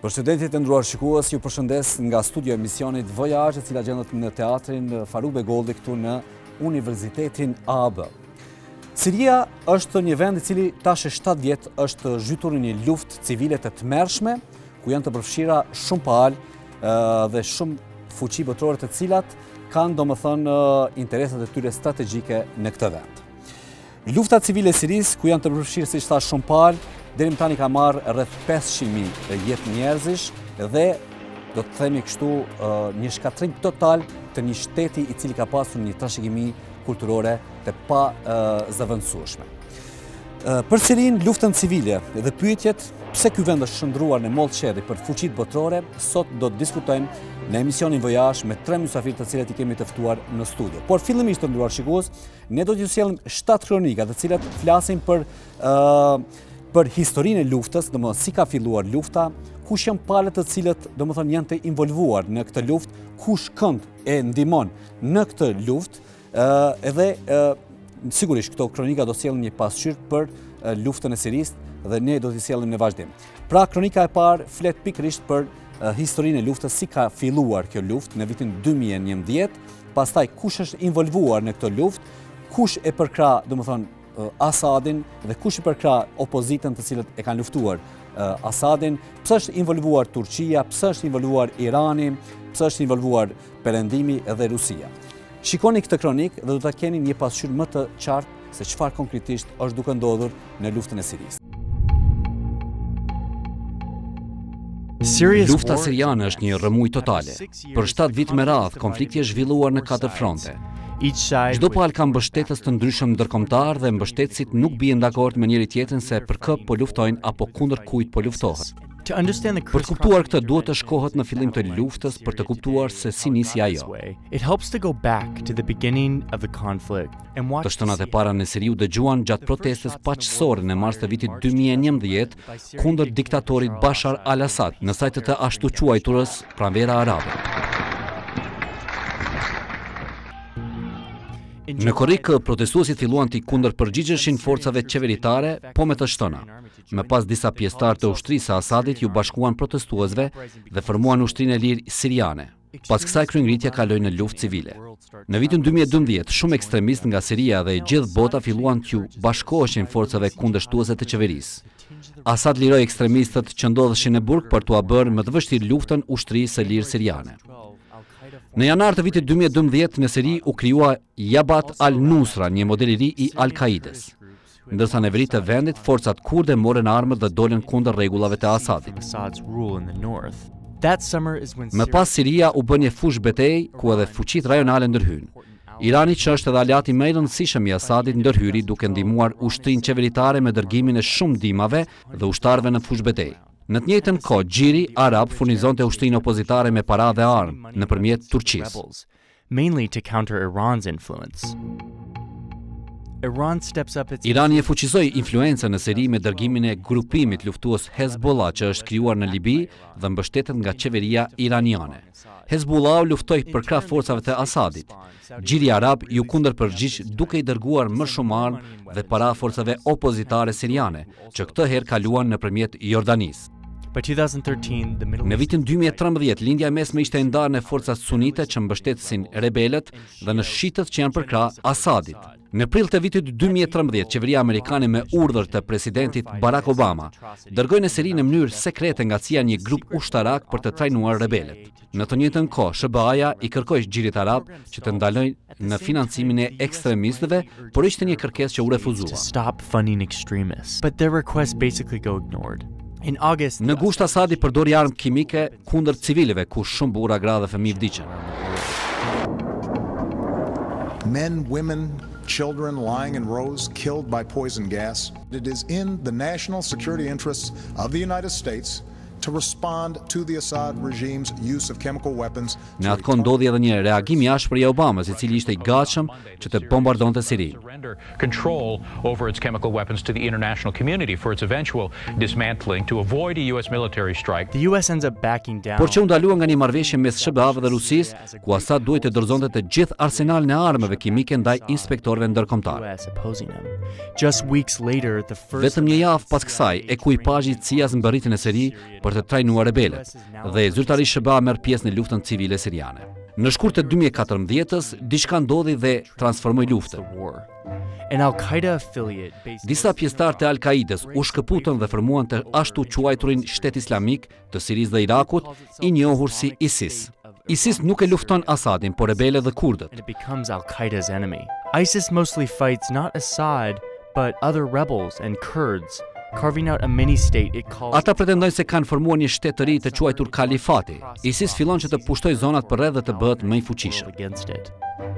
Përshëndetje të nderuar shikues, ju përshëndes nga studio e emisionit Voyage, e cila gjendet në teatrin Faruk Begolli këtu në Universitetin AB. Siria është një vend i cili tash e 7 vjet është zhytur në një luftë civile të tmerrshme, ku janë të përfshira shumë palë dhe shumë fuqi botërore të cilat kanë domethënë interesat e tyre strategjike në këtë vend. Lufta civile e Sirisë, ku janë të përfshirë, siç thash, shumë palë, deri më tani ka marrë rreth 500.000 jetë njerëzish dhe do të themi kështu një shkatrim total të një shteti i cili ka pasur një trashëgimi kulturore të pa zëvendësueshme. Për Sirinë, luftën civile dhe pyetjet pse ky vend është shndruar në mollë qerri për fuqitë botërore, sot do të diskutojmë në emisionin Voyage me 3 mysafirë të cilët i kemi të ftuar në studio. Por fillimisht, të nderuar shikues, ne do t'ju sjellim 7 kronika të cilat flasin për historinë e luftës, domethënë si ka filluar lufta, kush janë palët të cilët domethënë janë të involvuar në këtë luftë, kush kënd e ndihmon në këtë luftë, edhe sigurisht këto kronika do sjellin një pasqyrë për luftën e Sirisë dhe ne do t'i sjellim në vazhdim. Pra, kronika e parë flet pikërisht për historinë e luftës, si ka filluar kjo luftë në vitin 2011, pastaj kush është involvuar në këtë luftë, kush e përkrah domethënë Asadin dhe kush i përkrah opozitën të cilët e kanë luftuar Asadin, pse është involvuar Turqia, pse është involvuar Irani, pse është involvuar Perëndimi dhe Rusia. Shikoni këtë kronik dhe do ta keni një pasqyrë më të qartë se çfarë konkretisht është duke ndodhur në luftën e Sirisë. Lufta siriane është një rrëmuj totale. Për 7 vite me radhë, konflikti është zhvilluar në 4 fronte. Çdo palë ka mbështetës të ndryshëm ndërkombëtar dhe mbështetësit nuk bien dakord me njëri tjetrin se për kë po luftojnë apo kundër kujt po luftohet. Për të kuptuar këtë duhet të shkohet në fillim të luftës për të kuptuar se si nisi ajo. Të shtunat e para në Siri u dëgjuan gjatë protestës paqësore në mars të vitit 2011 kundër diktatorit Bashar al-Assad në sajtet të ashtu quajturës pranvera arabe. Në korrik, protestuesit filluan të kundërpërgjigjeshin forcave qeveritare, po me të shtëna. Me pas disa pjesëtar të ushtrisë së Asadit ju bashkuan protestuesve dhe formuan ushtrinë e lirë siriane. Pas kësaj kryengritja kaloi në luftë civile. Në vitin 2012, shumë ekstremistë nga Siria dhe gjithë bota filluan t'ju bashkoheshin forcave kundërshtuese të qeverisë. Asad liroi ekstremistët që ndodheshin në burg për t'u bërë më të vështirë luftën ushtrisë së lirë siriane. Në janar të vitit 2012 në Siri u krijua Jabhat al-Nusra, një model i ri i Al-Kaides. Ndërsa në veri të vendit, forcat kurde morën armët dhe dolën kundër rregullave të Asadit. Më pas Siria u bë një fushë betejë ku edhe fuqitë rajonale ndërhyn. Irani, që është edhe aleati më i rëndësishëm i Asadit, ndërhyri duke ndihmuar ushtrinë qeveritare me dërgimin e shumë ndihmave dhe ushtarëve në fushë betejë. Në të njëjtën kohë, Gjiri arab furnizonte ushtrinë opozitare me para dhe armë nëpërmjet Turqisë. Irani e fuqizoi influencën në Siri me dërgimin e grupimit luftues Hezbollah që është krijuar në Libi dhe mbështetet nga qeveria iraniane. Hezbollah luftoi përkrah forcave të Asadit. Gjiri arab ju kundërpërgjigj duke i dërguar më shumë armë dhe para forcave opozitare siriane, që këtë herë kaluan nëpërmjet Jordanisë. Në vitin 2013, lindja e mesme ishte ndarë në forcat sunite që mbështetësin rebelët dhe në shitët që janë përkrah Asadit. Në prill të vitit 2013, qeveria amerikane me urdhër të presidentit Barack Obama dërgoi në Siri në mënyrë sekrete nga CIA një grup ushtarak për të trajnuar rebelët. Në të njëjtën kohë, SBA-ja i kërkoi Gjirit arab që të ndalojnë në financimin e ekstremistëve, por ishte një kërkesë që u refuzua. Në gusht Asadi përdori armë kimike kundër civilëve, ku shumë burra, gra dhe fëmijë vdiqën. Men, women, children lying in rows, killed by poison gas. It is in the national security interests of the United States to respond to the Assad regime's use of chemical weapons. Në atë kohë ndodhi edhe një reagim i ashpër i Obamas, i cili ishte i gatshëm që të bombardonte Sirinë. Control over its chemical weapons to the international community for its eventual dismantling to avoid a US military strike. The US ends up backing down. Por që u ndalua nga një marrëveshje mes SBA-ve dhe Rusisë, ku Assad duhet të dorëzonte të gjithë arsenalin e armëve kimike ndaj inspektorëve ndërkombëtar. Vetëm një javë pas kësaj, ekuipazhi i CIA-s mbërriti në Siri për për të trajnuar rebelet dhe zyrtarisht SBA merr pjesë në luftën civile siriane. Në shkurt të 2014-s, diçka ndodhi dhe transformoi luftën. Disa pjesëtarë të Al-Kaides u shkëputën dhe formuan të ashtu quajturin Shtet Islamik të Sirisë dhe Irakut, i njohur si ISIS. ISIS nuk e lufton Asadin, por rebelët dhe kurdët. ISIS mostly fights not Assad, but other rebels and Kurds, carving out a mini-state it calls... Ata pretendojnë se kanë formuar një shtet të ri të quajtur Kalifati. ISIS fillon që të pushtojë zonat përreth dhe të bëhet më i fuqishëm.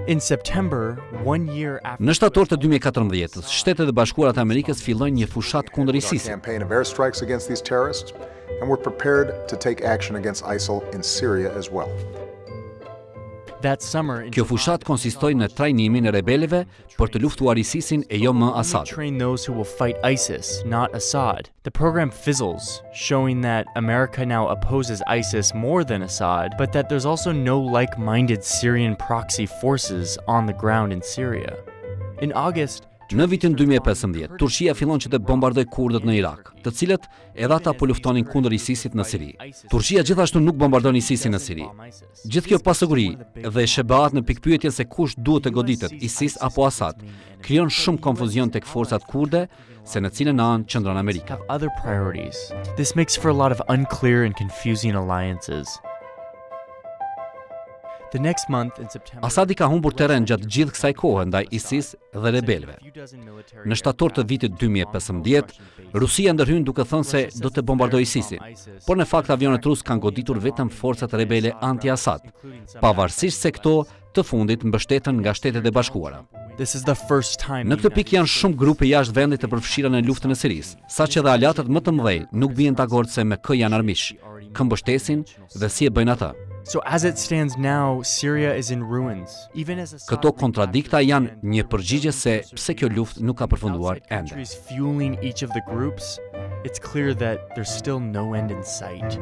In September, 1 year after... Në shtator të 2014-s, Shtetet e Bashkuara të Amerikës fillojnë një fushat kundër ISIS-it. And we're prepared to take action against ISIL in Syria as well. Kjo fushat konsistoi në trajnimin e rebelëve për të luftuar ISIS-in e jo më Assad. Train those who will fight ISIS, not Assad. The program fizzles, showing that America now opposes ISIS more than Assad, but that there's also no like-minded Syrian proxy forces on the ground in Syria. In August, Në vitin 2015, Turqia fillon që të bombardoj kurdët në Irak, të cilët edhe ata po luftonin kundër ISIS-it në Siri. Turqia gjithashtu nuk bombardon ISIS-in në Siri. Gjithë kjo pasëguri dhe shëbaat në pikpyetje se kush duhet të goditet, ISIS apo Assad, krijon shumë konfuzion tek forcat kurde, se në cilën anë qëndron Amerika. This makes for a lot of unclear and confusing alliances. The next month in September, Asadi ka humbur terren gjatë gjithë kësaj kohe ndaj ISIS dhe rebelëve. Në shtator të vitit 2015, Rusia ndërhyn duke thënë se do të bombardojë ISIS-in, por në fakt avionet rus kanë goditur vetëm forcat rebele anti-Assad, pavarësisht se këto të fundit mbështeten nga Shtetet e Bashkuara. Në këtë pikë janë shumë grupe jashtë vendit të përfshira në luftën e Sirisë, saqë edhe aleatët më të mëdhenj nuk bien dakord se me kë janë armiq, kë mbështesin dhe si e bëjnë ata. So as it stands now, Syria is in ruins. Even as Këto kontradikta janë një përgjigje se pse kjo luftë nuk ka përfunduar ende. Fueling each of the groups, it's clear that there's still no end in sight.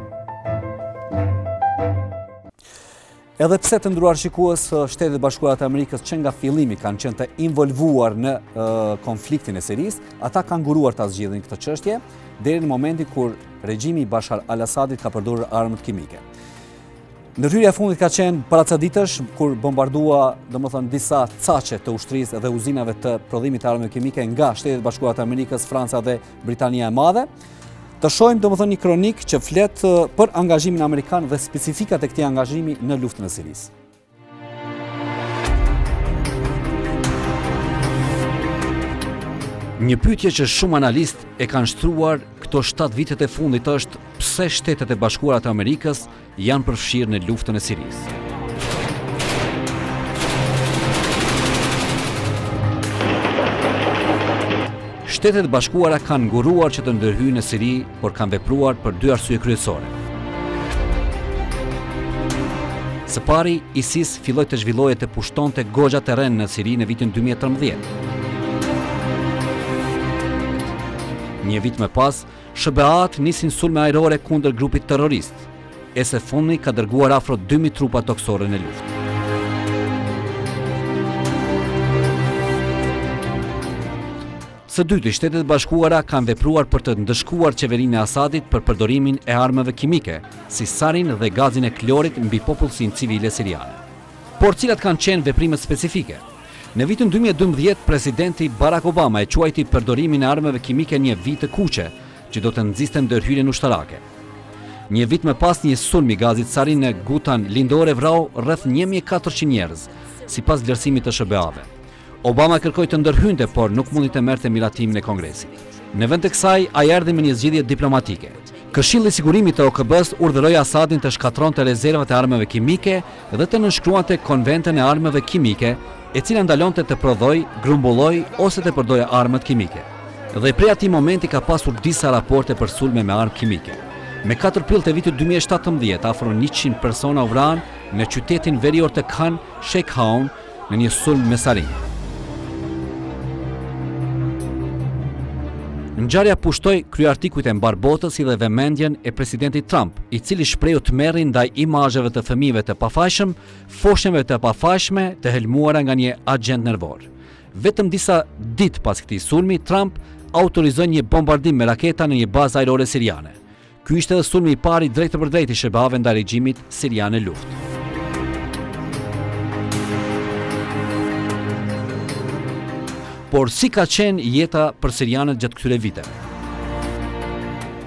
Edhe pse të nderuar shikues, Shtetet e Bashkuara të Amerikës që nga fillimi kanë qenë të involvuar në konfliktin e Sirisë, ata kanë nguruar ta zgjidhin këtë çështje deri në momentin kur regjimi i Bashar al-Assadit ka përdorur armët kimike. Ndërhyrja e fundit ka qenë para ca ditësh kur bombardua, domethënë disa caqe të ushtrisë dhe uzinave të prodhimit të armëve kimike nga Shtetet e Bashkuara të Amerikës, Franca dhe Britania e Madhe. Të shohim domethënë një kronik që flet për angazhimin amerikan dhe specifikat e këtij angazhimi në luftën e Sirisë. Një pyetje që shumë analistë e kanë shtruar këto 7 vitet e fundit është pse Shtetet e Bashkuara të Amerikës janë përfshirë në luftën e Sirisë. Shtetet e Bashkuara kanë nguruar që të ndërhyjnë në Siri, por kanë vepruar për 2 arsye kryesore. Së pari, ISIS filloi të zhvilloje të pushtonte goxha terren në Siri në vitin 2013. Një vit më pas, SBA-t nisin sulme ajrore kundër grupit terrorist. E së fundmi ka dërguar afro 2000 trupa toksore në luftë. Së dyti, Shtetet e Bashkuara kanë vepruar për të ndëshkuar qeverinë e Asadit për përdorimin e armëve kimike, si sarin dhe gazin e klorit mbi popullsinë civile siriane. Por cilat kanë qenë veprimet specifike? Në vitin 2012, presidenti Barack Obama e quajti përdorimin e armëve kimike një vit të kuqe, që do të nxiste ndërhyrjen ushtarake. Një vit më pas, një sulm i gazit sarin në Gutan lindore vrau rreth 1400 njerëz, sipas vlerësimit të SBA-ve. Obama kërkoi të ndërhynte, por nuk mundi të merrte miratimin e Kongresit. Në vend të kësaj, ai erdhi me një zgjidhje diplomatike. Këshilli i Sigurimit të OKB-s urdhëroi Asadin të shkatronte rezervat e armëve kimike dhe të nënshkruante konventën e armëve kimike, e cila ndalonte të prodhoj, grumbulloj ose të përdorë armët kimike. Dhe prej atij momenti ka pasur disa raporte për sulme me armë kimike. Me 4 prill të vitit 2017, afro 100 persona u vranë në qytetin verior të Khan Sheikhoun në një sulm me sarin. Ngjarja pushtoi kryeartikujt e mbar botës si dhe vëmendjen e presidentit Trump, i cili shprehu tmerri ndaj imazheve të fëmijëve të pafajshëm, foshnjeve të pafajshme të helmuara nga një agent nervor. Vetëm disa ditë pas këtij sulmi, Trump autorizoi një bombardim me raketa në një bazë ajrore siriane. Ky ishte edhe sulmi i pari drejt për drejt i shebave ndaj regjimit sirian në luftë. Por si ka qenë jeta për sirianët gjatë këtyre viteve?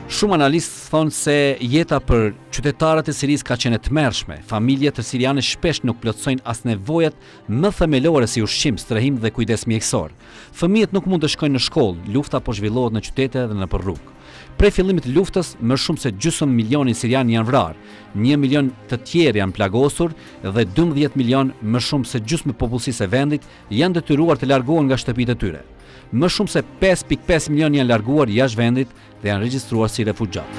Shumë analistë thonë se jeta për qytetarët e Sirisë ka qenë e tmerrshme. Familjet të siriane shpesh nuk plotësojnë as nevojat më themelore si ushqim, strehim dhe kujdes mjekësor. Fëmijët nuk mund të shkojnë në shkollë, lufta po zhvillohet në qytete dhe nëpër rrugë. Prej fillimit të luftës, më shumë se gjysmë milioni sirian janë vrarë, 1 milion të tjerë janë plagosur dhe 12 milion, më shumë se gjysmë popullsisë e vendit, janë detyruar të largohen nga shtëpitë e tyre. Më shumë se 5.5 milion janë larguar jashtë vendit dhe janë regjistruar si refugjat.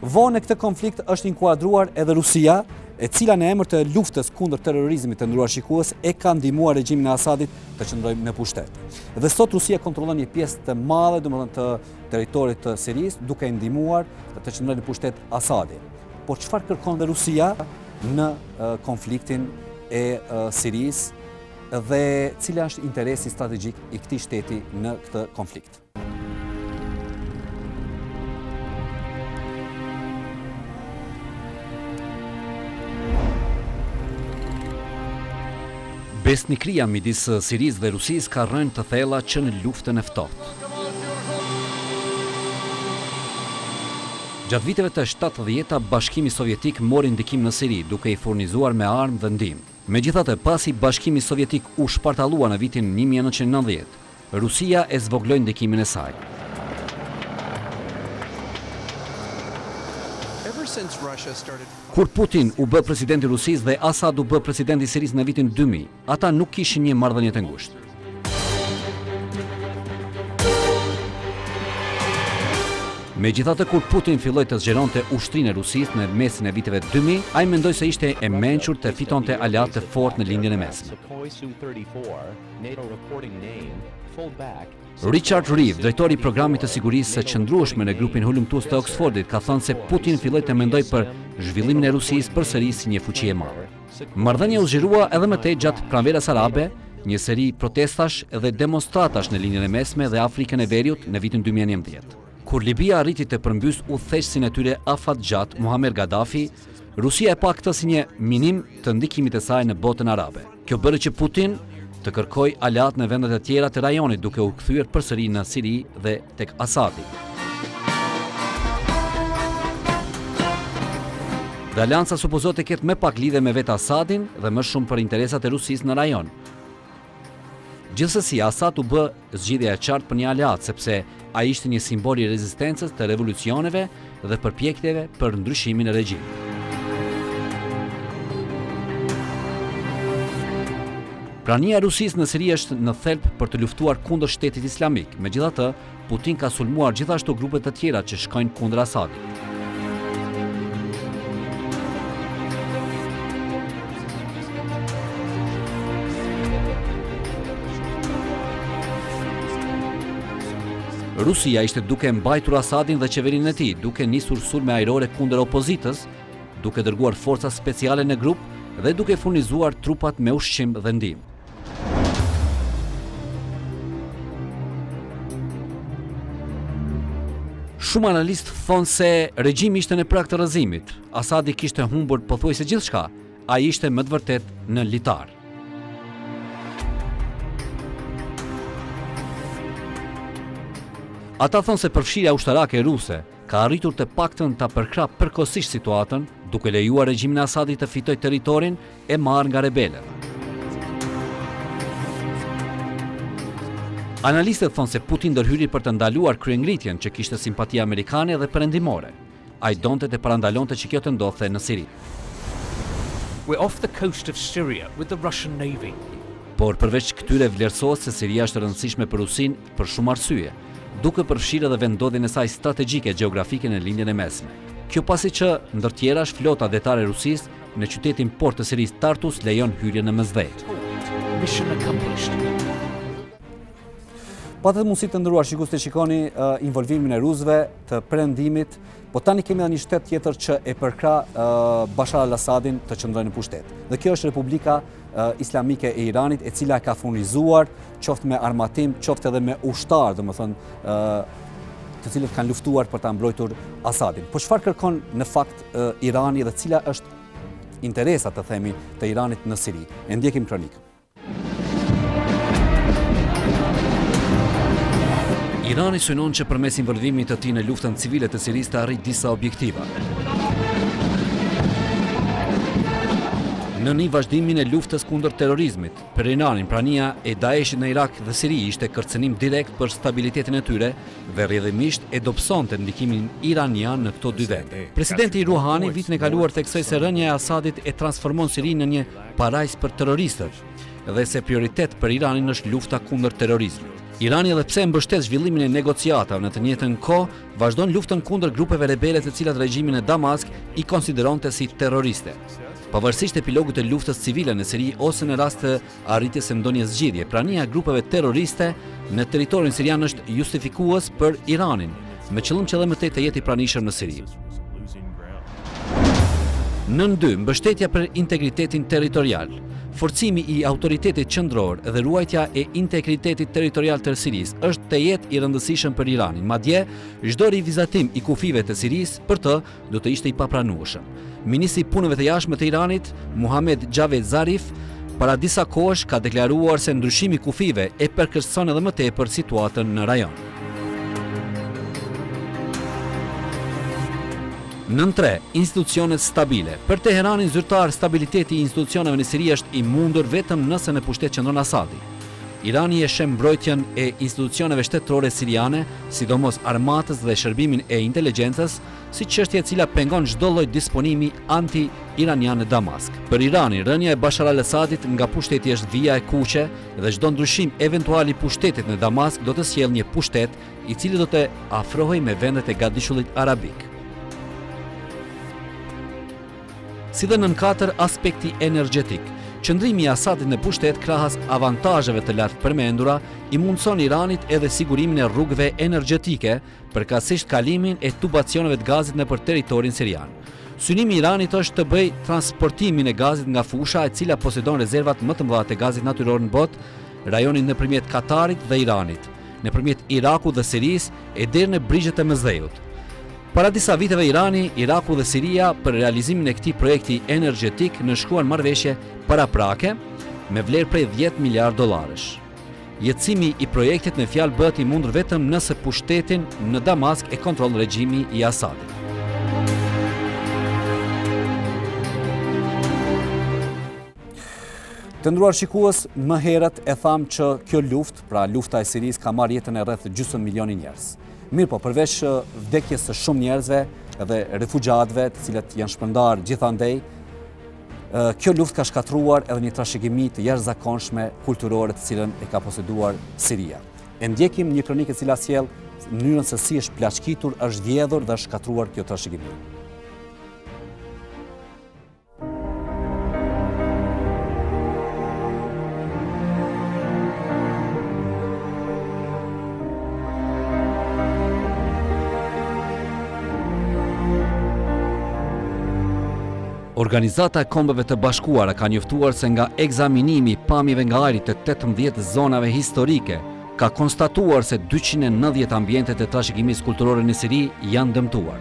Vonë e këtë konflikt është inkuadruar edhe Rusia, e cila në emër të luftës kundër terrorizmit të ndëruar shikues e ka ndihmuar regjimin e Asadit të qëndrojë në pushtet. Dhe sot Rusia kontrollon një pjesë të madhe, domethënë të territorit të Sirisë, duke ndihmuar të qëndrojë në pushtet Asadit. Por çfarë kërkon dhe Rusia në konfliktin e Sirisë dhe cila është interesi strategjik i këtij shteti në këtë konflikt? Besnikëria midis Sirisë dhe Rusisë ka rënë të thella që në luftën e ftohtë. Gjatë viteve të 70-ta, Bashkimi Sovjetik mori ndikim në Siri, duke i furnizuar me armë dhe ndihmë. Megjithatë, pasi Bashkimi Sovjetik u shpartallua në vitin 1990, Rusia e zvogloi ndikimin e saj. Kur Putin u bë presidenti i Rusisë dhe Asad u bë presidenti i Sirisë në vitin 2000, ata nuk kishin një marrëdhënie të ngushtë. Megjithatë, kur Putin filloi të zgjeronte ushtrinë e Rusisë në mesin e viteve 2000, ai mendoi se ishte e mençur të fitonte aleatë të fortë në lindjen e mesme. Richard Reeve, drejtori i programit të sigurisë së qëndrueshme në grupin hulumtues të Oxfordit, ka thënë se Putin filloi të mendojë për zhvillimin e Rusisë përsëri si një fuqi e madhe. Marrëdhënia u zgjerua edhe më tej gjatë pranverës arabe, një seri protestash dhe demonstratash në lindjen e mesme dhe Afrikën e Veriut në vitin 2011. Kur Libia arriti të përmbys udhëheqësin e tyre afatgjat Muammar Gaddafi, Rusia e pa këtë si një minim të ndikimit e saj në botën arabe. Kjo bëri që Putin të kërkoj aleat në vendet e tjera të rajonit, duke u kthyer përsëri në Siri dhe tek Asadi. Dhe alianca supozohet të ketë më pak lidhje me vetë Asadin dhe më shumë për interesat e Rusisë në rajon. Gjithsesi, Asad u bë zgjidhja e qartë për një aleat, sepse ai ishte një simbol i rezistencës të revolucioneve dhe përpjekjeve për ndryshimin e regjimit. Prania e Rusisë në Siri është në thelb për të luftuar kundër shtetit islamik. Megjithatë, Putin ka sulmuar gjithashtu grupe të tjera që shkojnë kundër Asadit. Rusia ishte duke mbajtur Asadin dhe qeverinë e tij, duke nisur sulme ajrore kundër opozitës, duke dërguar forca speciale në grup dhe duke furnizuar trupat me ushqim dhe ndihmë. Shumë analistë thonë se regjimi ishte në prag të rrëzimit. Asadi kishte humbur pothuajse gjithçka, ai ishte më të vërtet në litar. Ata thonë se përfshirja ushtarake ruse ka arritur të paktën ta përkrahë përkohësisht situatën, duke lejuar regjimin e Asadit të fitojë territorin e marrë nga rebelët. Analistët thonë se Putin ndërhyri për të ndaluar kryengritjen që kishte simpati amerikane dhe perëndimore. Ai donte të parandalonte që kjo të ndodhte në Siri. We're off the coast of Syria with the Russian Navy. Por përveç këtyre vlerësohet se Siria është e rëndësishme për Rusinë për shumë arsye, duke përfshirë edhe vendodhjen e saj strategjike gjeografike në lindjen e mesme. Kjo pasi që ndër tjerash flota detare e Rusisë në qytetin port të Sirisë Tartus lejon hyrjen në Mëdha. Pas Patët mundësi të ndëruar, shikues të shikoni involvimin e rusëve të perëndimit, po tani kemi edhe një shtet tjetër që e përkra Bashar al-Assadin të qëndrojë në pushtet. Dhe kjo është Republika Islamike e Iranit, e cila ka furnizuar qoftë me armatim, qoftë edhe me ushtar, domethënë të cilët kanë luftuar për ta mbrojtur Assadin. Po çfarë kërkon në fakt Irani dhe cila është interesa, të themi, të Iranit në Siri? E ndjekim kronikën. Irani synon që përmes involvimit të tij në luftën civile të Sirisë të arrijë disa objektiva. Në një vazhdimin e luftës kundër terrorizmit, për Iranin prania e Daeshit në Irak dhe Siri ishte kërcënim direkt për stabilitetin e tyre dhe rrjedhimisht e dobësonte ndikimin iranian në këto dy vende. Presidenti Rouhani vitin e kaluar theksoi se rënja e Assadit e transformon Sirinë në një parajs për terroristët dhe se prioritet për Iranin është lufta kundër terrorizmit. Irani edhe pse mbështet zhvillimin e negociatave në të njëjtën kohë, vazhdon luftën kundër grupeve rebele të cilat regjimin e Damask i konsideronte si terroriste. Pavarësisht epilogut të luftës civile në Siri ose në rast të arritjes së ndonjë zgjidhje, prania e grupeve terroriste në territorin sirian është justifikues për Iranin, me qëllim që edhe më tej të jetë i pranishëm në Siri. Nën 2, mbështetja për integritetin territorial. Forcimi i autoritetit qendror dhe ruajtja e integritetit territorial të Sirisë është të jetë i rëndësishëm për Iranin. Madje, çdo rivizatim i kufive të Sirisë për të do të ishte i papranueshëm. Ministri i Punëve të Jashtme të Iranit, Mohammed Javed Zarif, para disa kohësh ka deklaruar se ndryshimi i kufive e përkeqëson edhe më tepër situatën në rajon. Nën 3, institucionet stabile. Për Teheranin zyrtar, stabiliteti i institucioneve në Siri është i mundur vetëm nëse në pushtet qëndron Assadi. Irani e sheh mbrojtjen e institucioneve shtetërore siriane, sidomos armatës dhe shërbimin e inteligjencës, si çështje e cila pengon çdo lloj disponimi anti-iranian në Damask. Për Iranin, rënja e Bashar al-Assadit nga pushteti është vija e kuqe dhe çdo ndryshim eventual i pushtetit në Damask do të sjellë një pushtet i cili do të afrohej me vendet e gatishullit arabik. Si dhe nën 4, aspekti energjetik. Qëndrimi i Assadit në pushtet krahas avantazheve të lartë përmendura i mundson Iranit edhe sigurimin e rrugëve energjetike, përkatësisht kalimin e tubacioneve të gazit nëpër territorin sirian. Synimi i Iranit është të bëjë transportimin e gazit nga fusha e cila posedon rezervat më të mëdha të gazit natyror në botë, rajonin nëpërmjet Katarit dhe Iranit, nëpërmjet Irakut dhe Sirisë e deri në brigjet e Mëdhejut. Para disa viteve Irani, Iraku dhe Siria për realizimin e këtij projekti energjetik nënshkruan marrëveshje paraprake me vlerë prej 10 miliard dollarësh. Jetësimi i projektit në fjalë bëhet i mundur vetëm nëse pushtetin në Damask e kontrollon regjimi i Assadit. Të nderuar shikues, më herët e thamë që kjo luftë, pra lufta e Sirisë, ka marrë jetën e rreth gjysmë milioni njerëz. Mirë po, përveç vdekjes së shumë njerëzve dhe refugjatëve të cilët janë shpërndar gjithandej, kjo luftë ka shkatruar edhe një trashëgimi të jashtëzakonshme kulturore të cilën e ka poseduar Siria. E ndjekim një kronikë e cila sjell mënyrën se si është plaçkitur, është vjedhur dhe është shkatruar kjo trashëgimi. Organizata e Kombeve të Bashkuara ka njoftuar se nga ekzaminimi i pamjeve nga ajri të 18 zonave historike, ka konstatuar se 290 ambiente të trashëgimisë kulturore në Siri janë dëmtuar.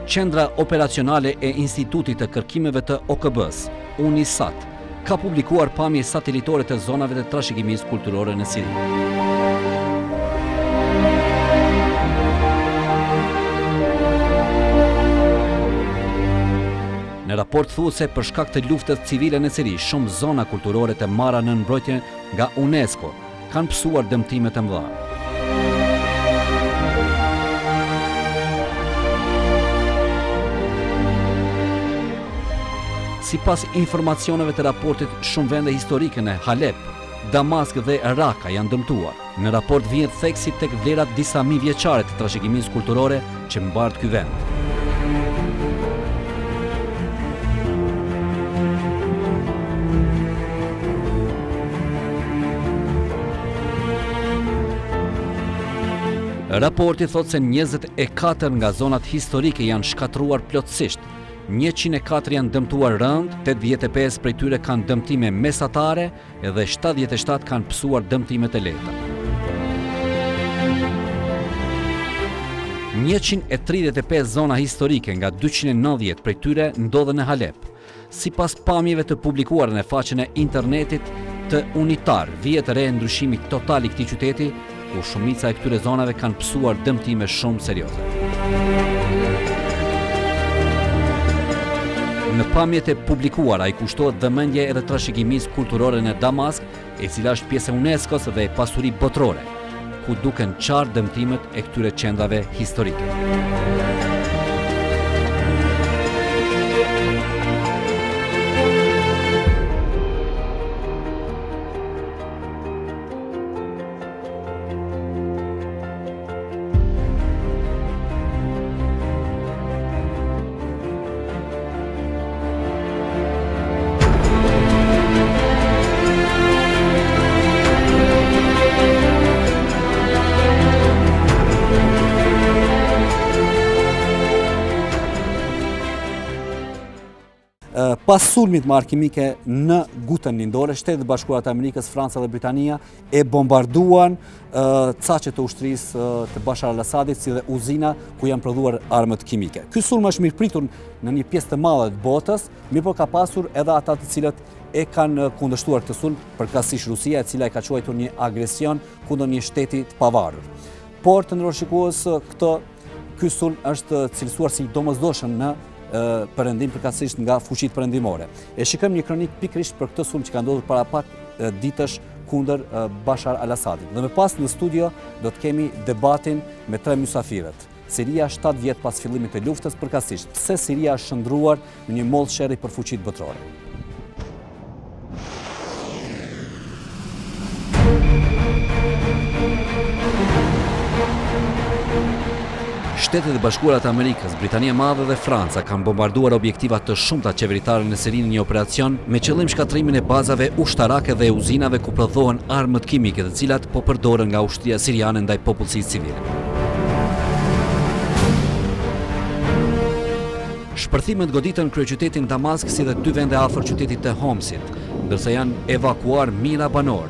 Qendra operacionale e Institutit të Kërkimeve të OKB-s, UNISAT, ka publikuar pamje satelitore të zonave të trashëgimisë kulturore në Siri. Në raport thuhet se për shkak të luftës civile në Siri, shumë zona kulturore të marra në mbrojtje nga UNESCO kanë pësuar dëmtime të mëdha. Sipas informacioneve të raportit, shumë vende historike në Halep, Damask dhe Raqqa janë dëmtuar. Në raport vjen theksi tek vlerat disa mijë vjeçare të trashëgimisë kulturore që mbart ky vend. Raporti thot se 24 nga zonat historike janë shkatruar plotësisht, 104 janë dëmtuar rënd, 85 prej tyre kanë dëmtime mesatare edhe 77 kanë pësuar dëmtimet e lehta. 135 zona historike nga 290 prej tyre ndodhen në Halep. Sipas pamjeve të publikuar në faqen e internetit të Unitar, vihet re ndryshimi total i këtij qyteti, ku shumica e këtyre zonave kanë pësuar dëmtime shumë serioze. Në pamjet e publikuara i kushtohet vëmendje edhe trashëgimisë kulturore në Damask, e cila është pjesë e UNESCO-s dhe e pasuri botërore, ku duken qartë dëmtimet e këtyre qendrave historike. Pas sulmit me armë kimike në gutën lindore, Shtetet e Bashkuara të Amerikës, Franca dhe Britania e bombarduan caqe të ushtrisë të Bashar al-Assadit si dhe uzina ku janë prodhuar armët kimike. Ky sulm është mirëpritur në një pjesë të madhe të botës, mirëpo ka pasur edhe ata të cilët e kanë kundërshtuar këtë sulm, përkatësisht Rusia, e cila e ka quajtur një agresion kundër një shteti të pavarur. Por të nderuar shikues, ky sulm është cilësuar si domosdoshëm në perëndim përkatësisht nga fuqitë perëndimore. E shikojmë një kronik pikërisht për këtë sulm që ka ndodhur para pak ditësh kundër Bashar al-Assadit. Dhe më pas në studio do të kemi debatin me 3 mysafirët. Siria 7 vjet pas fillimit të luftës, përkatësisht pse Siria është shndruar në një mollë sherrri për fuqitë botërore. Shtetet e Bashkuara të Amerikës, Britania e Madhe dhe Franca kanë bombarduar objektiva të shumta qeveritare në Siri në një operacion me qëllim shkatrimin e bazave ushtarake dhe uzinave ku prodhohen armët kimike, të cilat po përdoren nga ushtria siriane ndaj popullsisë civile. Shpërthimet goditën kryeqytetin Damask si dhe 2 vende afër qytetit të Homsit, ndërsa janë evakuar mijëra banor,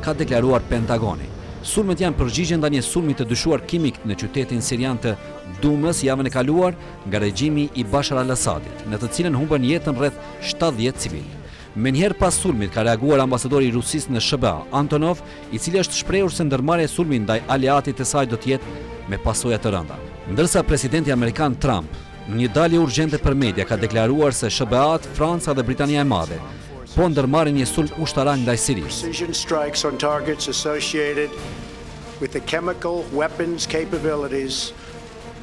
ka deklaruar Pentagoni. Sulmet janë përgjigje ndaj një sulmi të dyshuar kimik në qytetin sirian të Dumës javën e kaluar nga regjimi i Bashar al-Assadit, në të cilën humbën jetën rreth 70 civil. Menjëherë pas sulmit ka reaguar ambasadori i Rusisë në SBA, Antonov, i cili është shprehur se ndërmarrja e sulmit ndaj aleatit të saj do të jetë me pasoja të rënda. Ndërsa presidenti amerikan Trump, në një dalje urgjente për media, ka deklaruar se SBA-t, Franca dhe Britania e Madhe po ndërmarrin një sulm ushtarak ndaj Sirisë. With the chemical weapons capabilities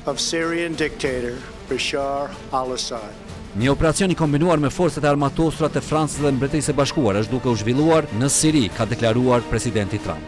of Syrian dictator Bashar al-Assad. Një operacion i kombinuar me forcat e armatosura të Francës dhe Mbretërisë së Bashkuar është duke u zhvilluar në Siri, ka deklaruar presidenti Trump.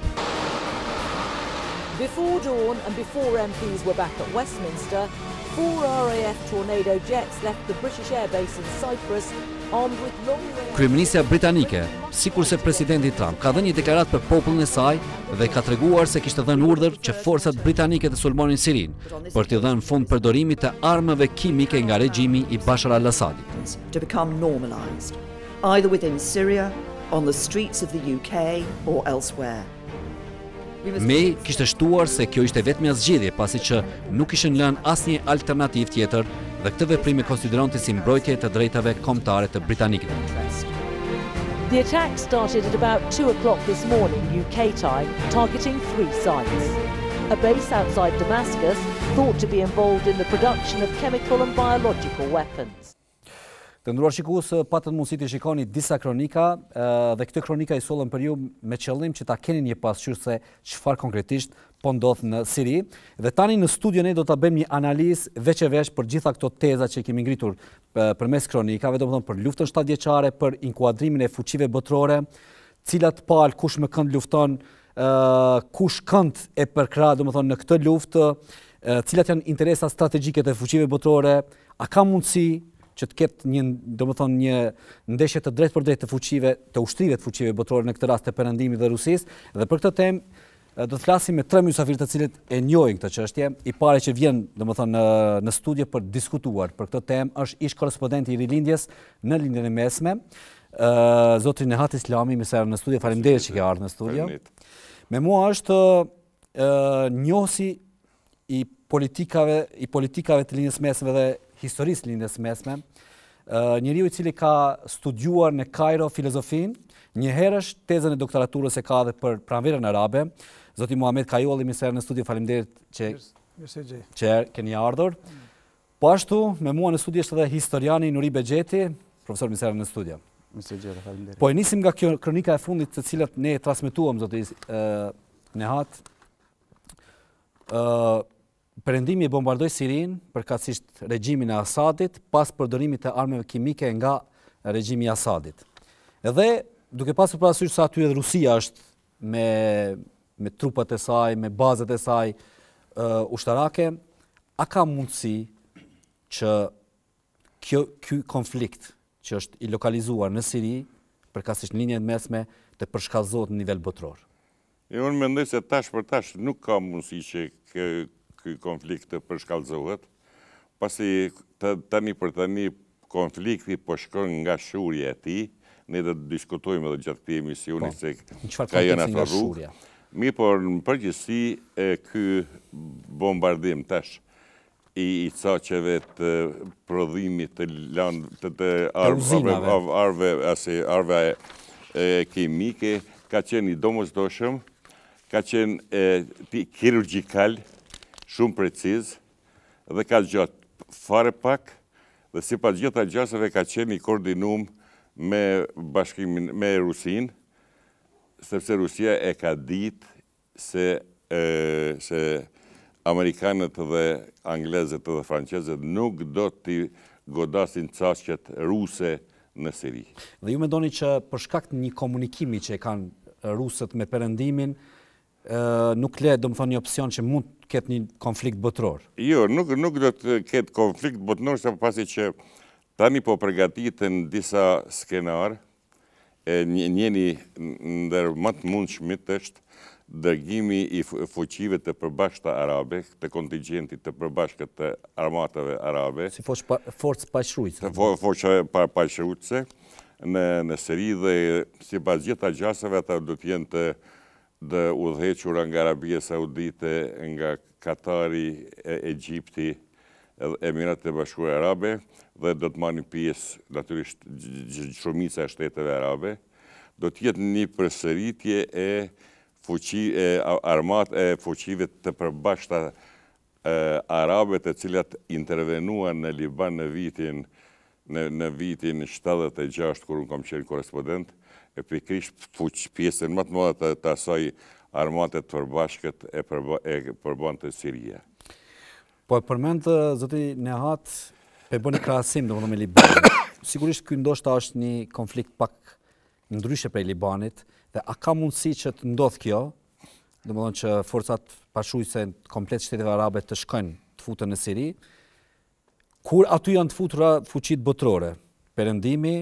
Before dawn and before MPs were back at Westminster, 4 RAF Tornado jets left the British airbase in Cyprus armed with long-range... Kryeministja britanike, sikurse presidenti Trump, ka dhënë një deklaratë për popullin e saj dhe ka treguar se kishte dhënë urdhër që forcat britanike të sulmonin Sirinë për të dhënë fund përdorimit të armëve kimike nga regjimi i Bashar al-Assadit. To become normalized, either within Syria, on the streets of the UK or elsewhere. May kishte shtuar se kjo ishte vetmja zgjedhje pasi që nuk kishin lënë asnjë alternativë tjetër dhe këtë veprim e konsideronte si mbrojtje të drejtave kombëtare të britanikëve. The attack started at about 2 o'clock this morning UK time, targeting 3 sites. A base outside Damascus thought to be involved in the production of chemical and biological weapons. Të nderuar shikues, patët mundësi të shikoni disa kronika dhe këtë kronika i sollëm për ju me qëllim që ta keni një pasqyrë se çfarë konkretisht po ndodh në Siri. Dhe tani në studio ne do ta bëjmë një analizë veç e veç për gjitha këto teza që kemi ngritur përmes kronikave, domethënë për luftën 7 vjeçare, për inkuadrimin e fuqive botërore, cilat palë, kush me kënd lufton, kush kënd e përkrah, domethënë në këtë luftë, cilat janë interesat strategjike të fuqive botërore, a ka mundësi që të ketë një ndeshje të drejtë për drejtë të fuqive, të ushtrive të fuqive botërore, në këtë rast të perëndimit dhe Rusisë. Dhe për këtë temë do të flasim me 3 mysafirë të cilët e njohin këtë çështje. I pari që vjen, domethënë, në studio për diskutuar për këtë temë është ish korrespondenti i Rilindjes në Lindjen e Mesme, zotri Nehat Islami, mirë se erdhët në studio. Faleminderit që ke ardhur në studio. Me mua është njohësi i politikave të Lindjes Mesme dhe historisë Lindjes Mesme, njeriu i cili ka studiuar në Kairo filozofinë, një herësh tezën e doktoraturës e ka edhe për pranverën arabe. Zoti Muhamet Kajolli, mirë se erdhët në studio. Faleminderit që keni ardhur. Po ashtu me mua në studio është edhe historiani Nuri Bexheti, profesor, mirë se erdhët në studio. Faleminderit. Po e nisim nga kjo kronika e fundit të cilat ne e transmetuam, zoti Nehat. Perëndimi e bombardoi Sirinë, përkatësisht regjimin e Asadit, pas përdorimit të armëve kimike nga regjimi i Asadit. Edhe duke pasur parasysh se aty edhe Rusia është me trupat e saj, me bazat e saj ushtarake, a ka mundësi që ky konflikt që është i lokalizuar në Siri, përkatësisht në Lindjen e Mesme, të përshkallëzohet në nivel botror? Unë mendoj se tash për tash nuk ka mundësi që ky konflikt të përshkallëzohet, pasi tani për tani konflikti po shkon nga shurja e tij. Ne do të diskutojmë edhe gjatë këtij emisioni se ka janë ato rrugë. Mirë, por në përgjithësi ky bombardim tash i caqeve të prodhimit të arve kimike ka qenë i domosdoshëm, ka qenë kirurgjikal, shumë preciz dhe ka gjatë fare pak, dhe sipas gjitha gjasave ka qenë i koordinuar me bashkimin me Rusin, sepse Rusia e ka ditë se amerikanët dhe anglezët dhe francezët nuk do t'i godasin caqet ruse në Siri. Dhe ju mendoni që për shkak të një komunikimi që e kanë rusët me perëndimin, nuk le, domethënë, një opsion që mund të ketë një konflikt botror? Jo, nuk do të ketë konflikt botror, sepse pasi që tani po përgatiten disa skenar, njëri ndër më të mundshmit është dërgimi i fuqive të përbashkëta arabe, të kontingjentit të përbashkët të armatave arabe. Si forcë paqëruese. Forca paqëruese në Siri dhe sipas gjitha gjasave ata do të jenë të udhëhequra nga Arabia Saudite, nga Katari, Egjipti, Emiratet e Bashkuara Arabe, dhe do të marrin pjesë natyrisht shumica e shteteve arabe. Do të jetë një përsëritje e fuqive të përbashkëta arabe, të cilat intervenuan në Liban në vitin 76, kur unë kam qenë korrespondent, e pikërisht pjesën më të madhe të asaj armate të përbashkët e përbante Siria. Po e përmend zoti Nehat, e bëni krahasim domethënë me Libanin. Sigurisht ky ndoshta është një konflikt pak ndryshe prej Libanit, dhe a ka mundësi që të ndodhë kjo, domethënë që forcat paqëruese komplet shteteve arabe të shkojnë të futen në Siri, kur aty janë të futura fuqitë botrore, perëndimi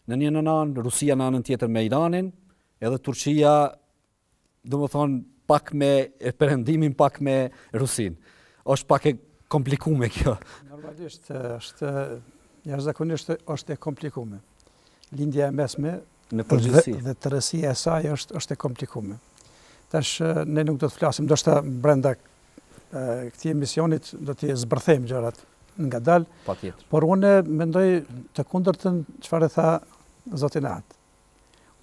në një anë, Rusia në anën tjetër me Iranin, edhe Turqia, domethënë pak me perëndimin, pak me Rusin. Është pak e komplikuar kjo. Normalisht është jashtëzakonisht është e komplikuar. Lindja e Mesme në përgjithësi dhe tërësia e saj është e komplikuar. Tash ne nuk do të flasim, ndoshta brenda këtij emisionit do të zbërthejmë gjërat ngadalë, por unë mendoj të kundërtën çfarë tha zoti Nehat.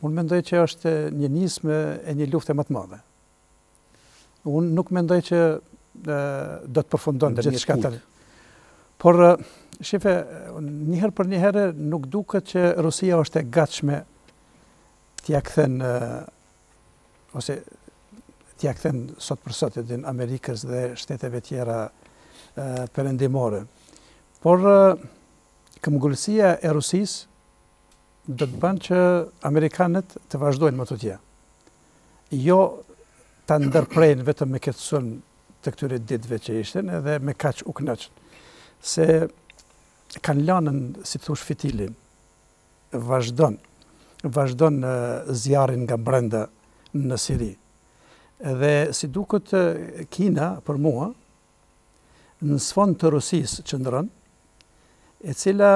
Unë mendoj që është një nismë e një lufte më të madhe. Unë nuk mendoj që do të përfundon gjithçka tani. Por shife, njëherë për njëherë nuk duket që Rusia është e gatshme t'ia kthen ose t'ia kthen sot për sot din Amerikës dhe shteteve tjera perëndimore. Por këmbgulësia e Rusisë do të bën që amerikanët të vazhdojnë më tutje. Jo ta ndërprejnë vetëm me këtë sulm të këtyre ditëve që ishin, edhe me kaq u kënaqën. Se kanë lënën, si thosh, fitilin, vazhdon zjarrin nga brenda në Siri. Edhe si duket Kina, për mua, në sfond të Rusisë qëndron, e cila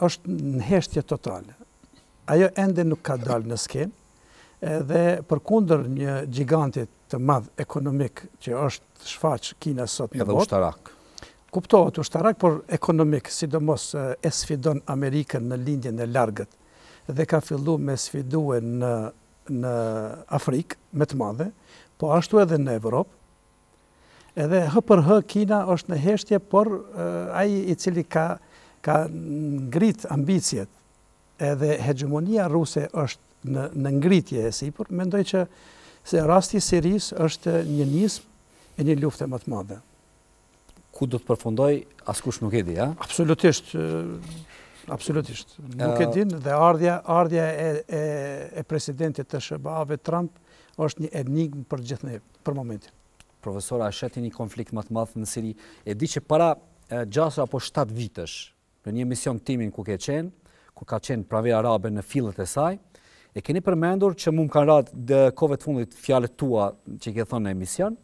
është në heshtje totale. Ajo ende nuk ka dalë në skenë, dhe përkundër një gigantit të madh ekonomik që është shfaq Kina sot në botë. Edhe ushtarak. Kuptohet ushtarak, por ekonomik, sidomos e sfidon Amerikën në lindjen e largët dhe ka fillu me sfidue në Afrikë, me të madhe, po ashtu edhe në Evropë. Edhe hë për hë Kina është në heshtje, por ai i cili ka ngrit ambicjet edhe hegemonia ruse është në ngritje e sipër, mendoj që se rasti i Sirisë është një nismë e një lufte më të madhe. Ku do të përfundoj, askush nuk e di, a? Absolutisht. Absolutisht. Nuk e din, dhe ardhja e presidentit të SBA-ve Trump është një enigmë për gjithë ne, për momentin. Profesora, a sheti një konflikt më të madh në Siri? E di që para 6 apo 7 vitesh, në një emision timin ku ka qenë Pranvera Arabe në fillet e saj, e keni përmendur që mu më kanë radhë kohëve të fundit fjalët tua që i ke thonë në emision,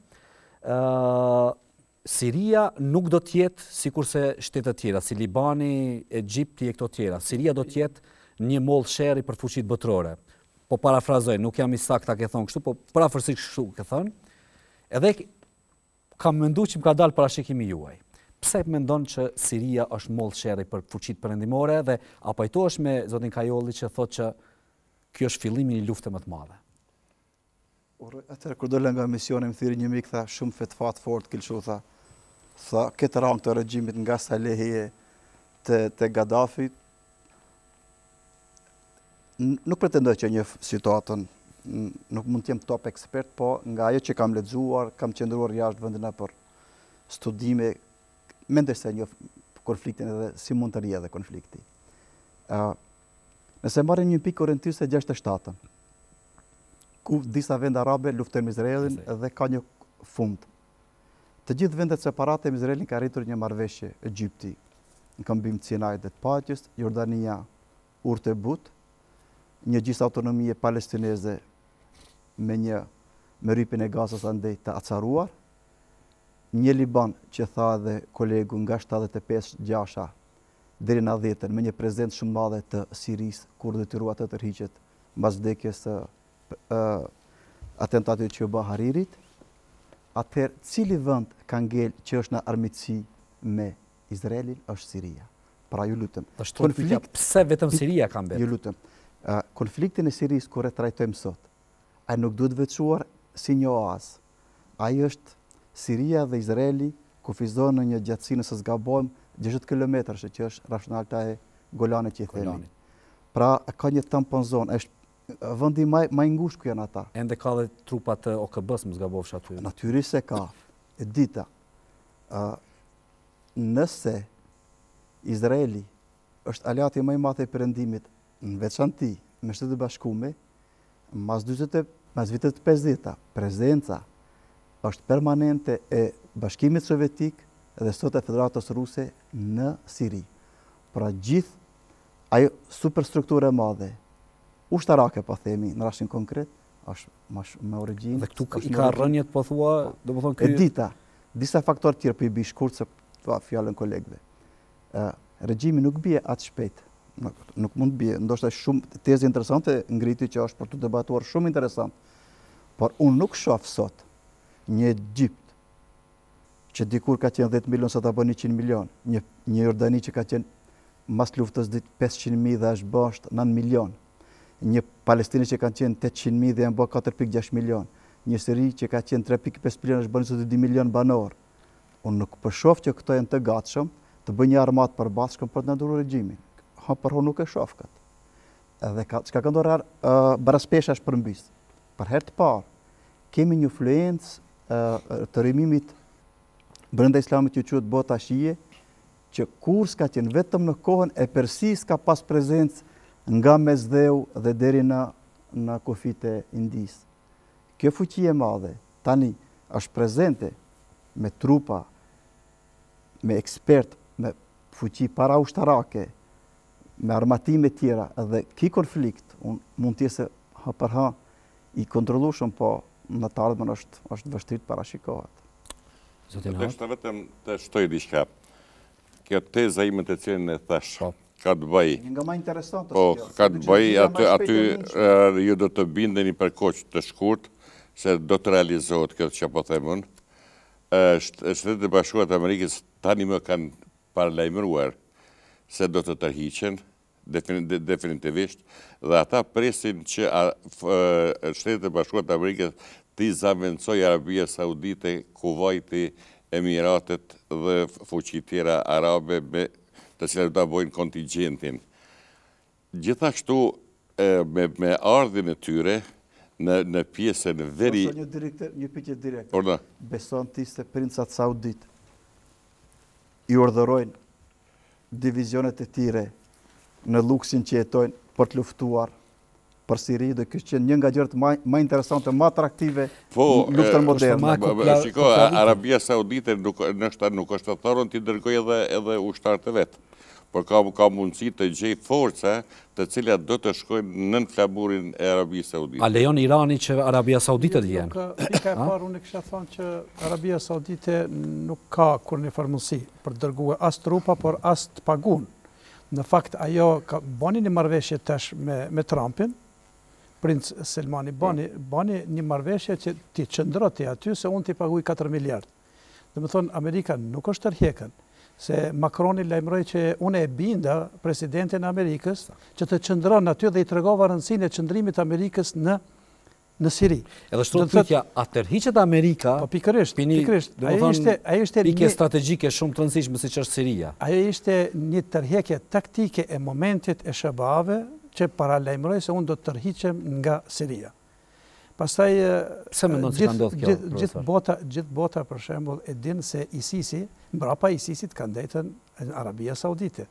Siria nuk do tjetë sikurse shtetet tjera, si Libani, Egjipti e këto tjera. Siria do tjetë një mollë sherri për fuqitë botërore. Po parafrazoj, nuk jam i sakta ke thonë kështu, po parafërsisht kështu ke thonë. Edhe kam mendu që më ka dalë parashikimi juaj. Pse mendon që Siria është mollë sherri për fuqitë perëndimore dhe a pajtohesh me zotin Kajolli që thotë që ky është fillimi i një lufte më të madhe? Atëherë kur dola nga misioni më thiri një mik tha shumë fetfat fort kilshu tha këtë rang të regjimit nga Salehi të Gaddafi. Nuk pretendoj që një situatën, nuk mund të jem top ekspert, po nga ajo që kam lexuar, kam qëndruar jashtë vendina për studime, mendoj se një konfliktin edhe si mund të rrjedhë konflikti. Nëse marrim një pikë orientise 67-ën, ku disa vende arabe luftojnë me Izraelin dhe ka një fund. Të gjithë vendet separate me Izraelin ka arritur një marrëveshje, Egjipti në këmbim të Sinajit dhe të Paqes, Jordania urtë e but, një gjysmë autonomie palestineze me rrypin e Gazës andej të acaruar, një Liban që tha dhe kolegu nga 75-6 deri në 10 me një prezencë shumë madhe të Sirisë kur detyruat të tërhiqet mbas vdekjes së atentatit që u bë Haririt. Atëherë, cili vend ka ngel që është në armiqësi me Izraelin është Siria. Pra ju lutem. Pse vetëm Siria ka mbetur? Ju lutem. Konfliktin e Sirisë kur e trajtojmë sot, ai nuk duhet veçuar si një oazë. Ai është Siria dhe Izraeli kufizohen në një gjatësi, nëse zgabojmë, 60 kilometrash, që është rajonalta e Golanit që i themi. Pra ka një tampon zonë, është vendi më i ngushtë ku janë ata. Ende ka dhe trupat të OKB-s, më zgabofsh aty. Natyrisht se ka. E dita. Nëse Izraeli është aleati më i madh i perëndimit, në veçanti me Shtetet e Bashkuara, mas vitet 50, prezenca është permanente e Bashkimit Sovjetik dhe sot e Federatës Ruse në Siri. Pra gjithë ajo superstrukturë e madhe, ushtarake po themi, në rastin konkret, është me origjinë. Dhe këtu i ka rënjet po thua, domethënë ky. E dita, disa faktorë tjerë po i bëj shkurt se fjalën kolegëve. Regjimi nuk bie atë shpejt. Nuk mund bie, ndoshta shumë tezë interesante ngriti që është për të debatuar shumë interesant. Por unë nuk shoh sot një Egjipt që dikur ka qenë 10 milion, sot apo 100 milion, një Jordani që ka qenë mas luftës dit 500.000 dhe është bashkë 9 milion, një Palestinë që kanë qenë 800.000 dhe janë bë 4.6 milion, një Siri që ka qenë 3.5 milion është bërë 2 milion banor. Unë nuk përshof që këto janë të gatshëm të bëjnë një armatë përbashkëm për të ndërtuar regjimin. Por unë nuk e shoh këtë. Edhe çka ka ndodhur baraspesha është përmbys. Për herë të parë kemi një influencë të rrymimit brenda Islamit që quhet bota shije, që kur s'ka qenë vetëm në kohën e Persisë ka pas prezencë nga Mesdheu dhe deri në kufit e Indisë. Kjo fuqi e madhe tani është prezente me trupa, me ekspert, me fuqi para ushtarake, me armatime tjera, dhe ki konflikt mund të jetë ha për ha i kontrollueshëm, po në të ardhmen është vështirë të parashikohet. Deshta vetëm të shtoj diçka. Kjo teza ime të cilën e thash, ka të bëj. Nga më interesante. Po, ka të bëj aty ju do të bindeni për kohë të shkurt se do të realizohet kjo që po them unë. Shtetet e Bashkuara të Amerikës tani më kanë paralajmëruar se do të tërhiqen definitivisht dhe ata presin që Shtetet e Bashkuara të Amerikës të zaventojë Arabia Saudite, Kuvajti, Emiratet dhe fuqitë tjera arabe të cilat do ta bëjnë kontingjentin. Gjithashtu me ardhin e tyre në pjesën veri... Një pyetje direkte. Beson ti se princat saudit i urdhërojnë divizionet e tyre në luksin që jetojnë për të luftuar për Siri, dhe kështë qenë një nga gjërat më interesante, më atraktive në luftën moderne. Shiko, Arabia Saudite nuk është të thoron t'i dërgoj edhe ushtarët e vetë, por ka mundësi të gjej forca të cilat do të shkojnë nën flamurin e Arabisë Saudite. A lejon Irani që Arabia Saudite të vjenë? Pika e parë, unë kisha thënë që Arabia Saudite nuk ka kur një farmësi për të dërguar as trupa, por as të pagun. Në fakt, ajo bani një marrëveshje tash me Trumpin, Princ Selmani, bani një marrëveshje që ti qëndrote aty se unë ti paguj 4 miliard. Dhe më thonë, Amerika nuk është tërhjekën, se Macroni lajmëroi që unë e binda presidentin e Amerikës që të qëndron aty dhe i tregova rëndësinë e qëndrimit të Amerikës në Siri. Edhe shtrot pyetja, a tërhiqet Amerika? Po pikërisht. Ajo ishte pike strategjike shumë të rëndësishme siç është Siria. Ajo ishte një tërheqje taktike e momentit e shëbave që paralajmëroi se unë do të tërhiqem nga Siria. Pastaj gjithë bota për shembull e din se ISIS-i, mbrapa ISIS-it kanë ndajtën në Arabia Saudite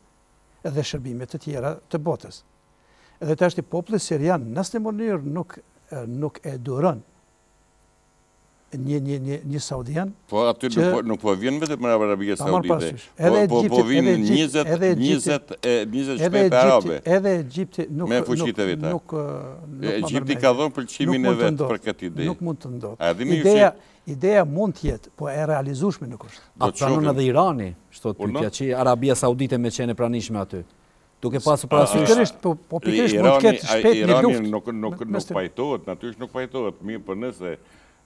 edhe shërbimet të tjera të botës. Edhe tash populli sirian në asnjë mënyrë nuk e duron një saudian. Po aty nuk po vjen vetëm në Arabia Saudite. Po vinë 20 shtete arabe. Edhe Egjipti me fuqitë e veta. Egjipti ka dhënë pëlqimin e vet për këtë ide. Nuk mund të ndodhë. Ideja mund të jetë, po e realizueshme nuk është. A pranon edhe Irani, shtot pyetja që Arabia Saudite me qenë pranishme aty. Duke pasur parasysh, po pikërisht mund të ketë shpejt një luftë. Irani nuk pajtohet, natyrisht nuk pajtohet, mirë për nëse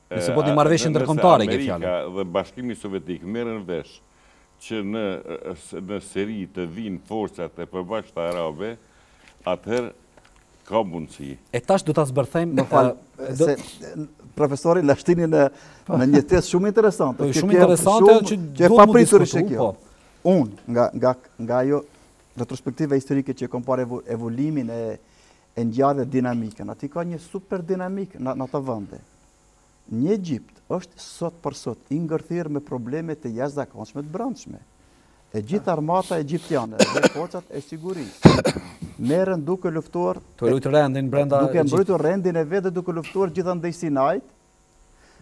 po një marrëveshje ndërkombëtare ke fjalën. Amerika dhe Bashkimi Sovjetik merren vesh që në Siri të vinë forcat e përbashkëta arabe, atëherë ka mundësi. E tash do ta zbërthejmë se profesori lashtini në një tezë shumë interesante. Shumë interesante që pa pritur ishte kjo. Unë nga ajo retrospektiva historike që kompare evoluimin e ngjarjeve dinamike, aty ka një super dinamik në ato vende. Një Egjipt është sot për sot i ngërthyer me probleme të jashtëzakonshme të brendshme. E gjithë armata egjiptiane dhe forcat e sigurisë merren duke luftuar, duke mbrojtur rendin e vet dhe duke luftuar gjithandej Sinajt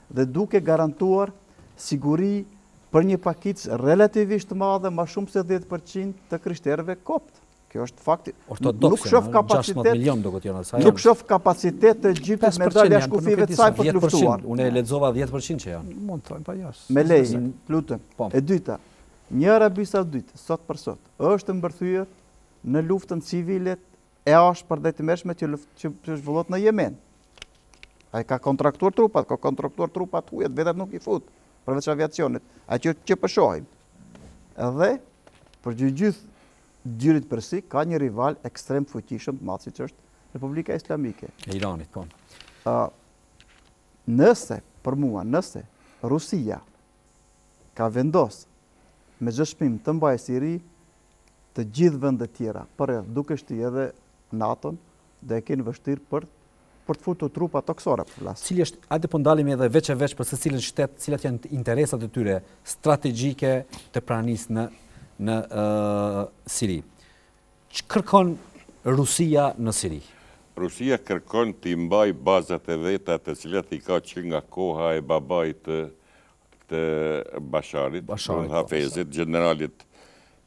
dhe duke garantuar siguri për një pakicë relativisht të madhe, më shumë se 10% të krishterëve kopt. Kjo është fakti. Nuk shoh kapacitet të Egjiptit me dalë jashtë kufive të saj për të luftuar. Unë e lexova 10% që janë. Mund të thojmë pa jashtë. Me leje, lutem. E dyta, një Arabi Saudite sot për sot është mbërthyer në luftën civile e ashpërndajtëmërshme që zhvillohet në Yemen. Ai ka kontraktuar trupat hujet, vetëm nuk i fut përveç aviacionit. Ajo që po shohim. Edhe për gjithë dyrit përsi, ka një rival ekstrem fuqishëm të madh, siç është Republika Islamike e Iranit, po. Nëse Rusia ka vendosur me zhveshtim të mbajë Siri, të gjithë vendet tjera përreth, duke shtyr edhe NATO-n, do e kenë vështirë për të futur trupa toksore për flas. Cili është, hajde po ndalemi edhe veç e veç për secilin shtet, cilat janë interesat e tyre strategjike të pranisë në Siri. Që kërkon Rusia në Siri? Rusia kërkon të mbaj bazat e veta të cilat i ka që nga koha e babait të Basharit, Hafezit, generalit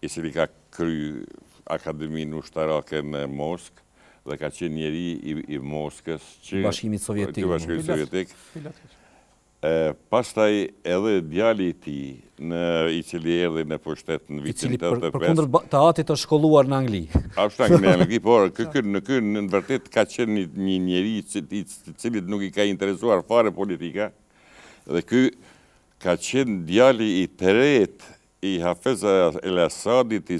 i cili ka kry Akademinë Ushtarake në Moskë dhe ka qenë njeri i Moskës. Bashkimit Sovjetik. Pastaj edhe djali i tij, i cili erdhi në pushtet në vitin 85. Përkundër të atit të shkolluar në Angli. Ashtu në Angli, por ky në vërtet ka qenë një njeri i cili nuk i ka interesuar fare politika, dhe ky ka qenë djali i tret i Hafez el-Asadit, i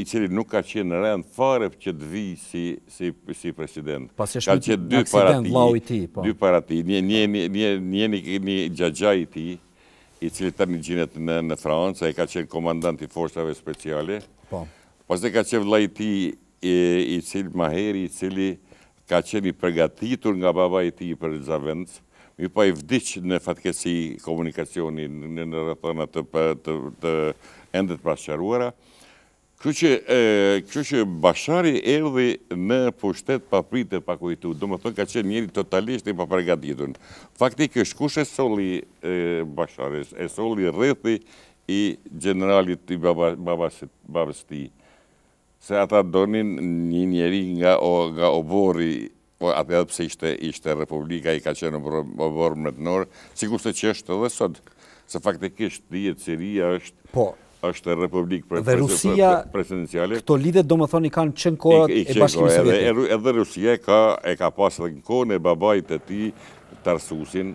cili nuk ka qenë rend fare që të vi si president. Pasi është një aksident vllau i tij, po. Dy para tij, një gjagja i tij, i cili tani gjinet në Francë, ai ka qenë komandant i forcave speciale. Po. Pastaj ka qenë vllai i tij i cili Maheri, i cili ka qenë i përgatitur nga baba i tij për Zavendës. Mi pa i vdiq në fatkesi komunikacioni në rrethana të endet pasqaruara. Kështu që Bashari erdhi në pushtet pa pritë pa kujtu. Domethënë ka qenë njëri totalisht i papërgatitur. Faktikisht kush e solli Bashari, e solli rrethi i generalit i babas tij. Se ata donin një njeri nga oborri, atë edhe pse ishte Republika, i ka qenë obor mbretëror, sigurisht që është edhe sot, se faktikisht dihet Siria është republikë presidenciale. Këto lidhet domethënë i kanë qenë kohët e Bashkimit Sovjetik. Edhe Rusia e ka pasur në kohën e babait të tij Tarsusin,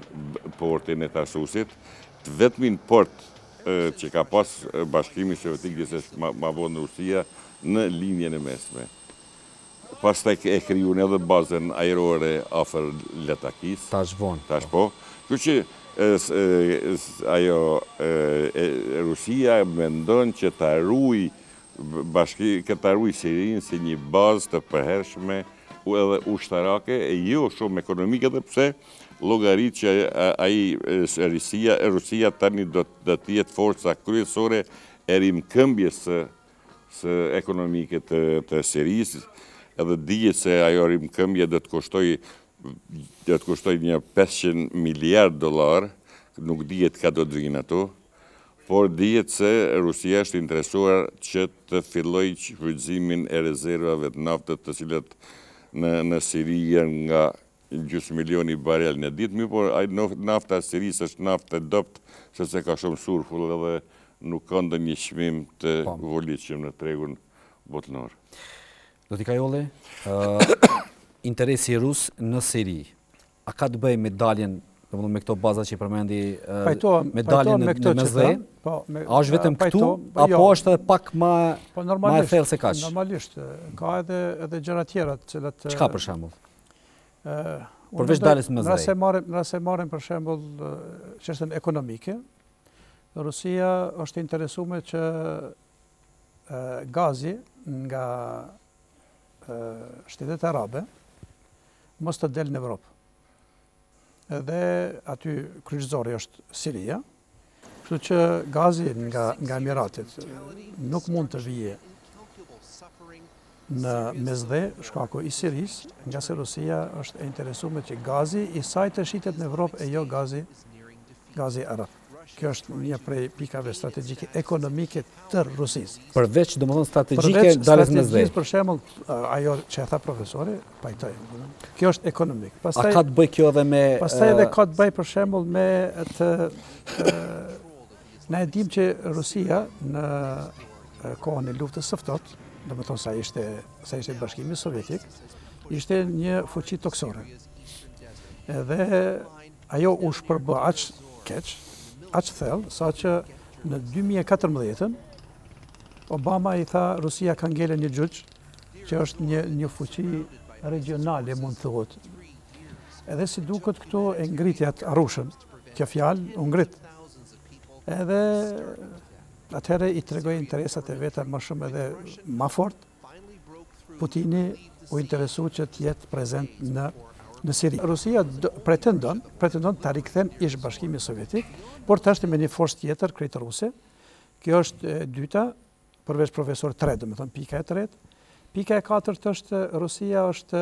portin e Tarsusit, të vetmin port që ka pas Bashkimi Sovjetik gjithsesi ma vonë Rusia në linjën e mesme. Pastaj e krijuan edhe bazën ajrore afër Latakis. Tash po. Kështu që ajo Rusia mendon që ta ruaj Sirinë si një bazë të përhershme edhe ushtarake, e jo shumë ekonomike, edhe pse llogarit që Rusia tani do të jetë forca kryesore e rimkëmbjes së ekonomike të Sirisë. Edhe dihet se ajo rimkëmbje do të kushtoj një $500 miliard, nuk dihet ka do të vinë ato, por dihet se Rusia është interesuar që të fillojë shfrytëzimin e rezervave të naftës, të cilat në Siri janë nga 500 milioni barel në ditë, por nafta e Sirisë është naftë e dobët, sepse ka shumë sulfull edhe nuk ka ndonjë çmim të volitshëm në tregun botëror. Do t'i kajolli, interesi rus në Siri, a ka të bëj me daljen, me këto baza që i përmendi, me daljen në Mëdha? A është vetëm këtu, apo është edhe pak ma e thellë se kaq? Normalisht, ka edhe gjëra tjera të cilat... Çka për shembull? Përveç daljes në Mëdha. Nëse marrim për shembull çështën ekonomike, Rusia është interesuar që gazi nga shtetet arabe mos të del në Evropë. Edhe aty kryqëzori është Siria, kështu që gazi nga Emiratet nuk mund të vijë në Mëdha, shkaku i Sirisë, nga se Rusia është e interesuar që gazi i saj të shitet në Evropë e jo gazi arab. Kjo është një prej pikave strategjike ekonomike të Rusisë. Përveç domethënë strategjike daljes në Mëdha. Për shembull, ajo që e tha profesori, pajtoj. Kjo është ekonomik. A ka të bëj kjo edhe me pastaj edhe ka të bëj për shembull me ne e dim që Rusia në kohën e luftës së ftohtë, domethënë sa ishte Bashkimi Sovjetik, ishte një fuqi toksore. Edhe ajo u shpërbë aq keq, aq thellë, sa që në 2014 Obama i tha Rusia ka ngele një gjyq, që është një fuqi regionale, mund thuhet. Edhe si duket këtu e ngritjat arrushën, kjo fjalë u ngrit. Edhe atëherë i tregoi interesat e veta më shumë edhe më fort. Putini u interesu që të jetë prezent në Siri. Rusia pretendon të rikthen ish Bashkimi Sovjetik, por të është me një forcë tjetër krejtëruse. Kjo është e dyta, përveç profesor 3, domethënë pika e 3. Pika e 4 është Rusia është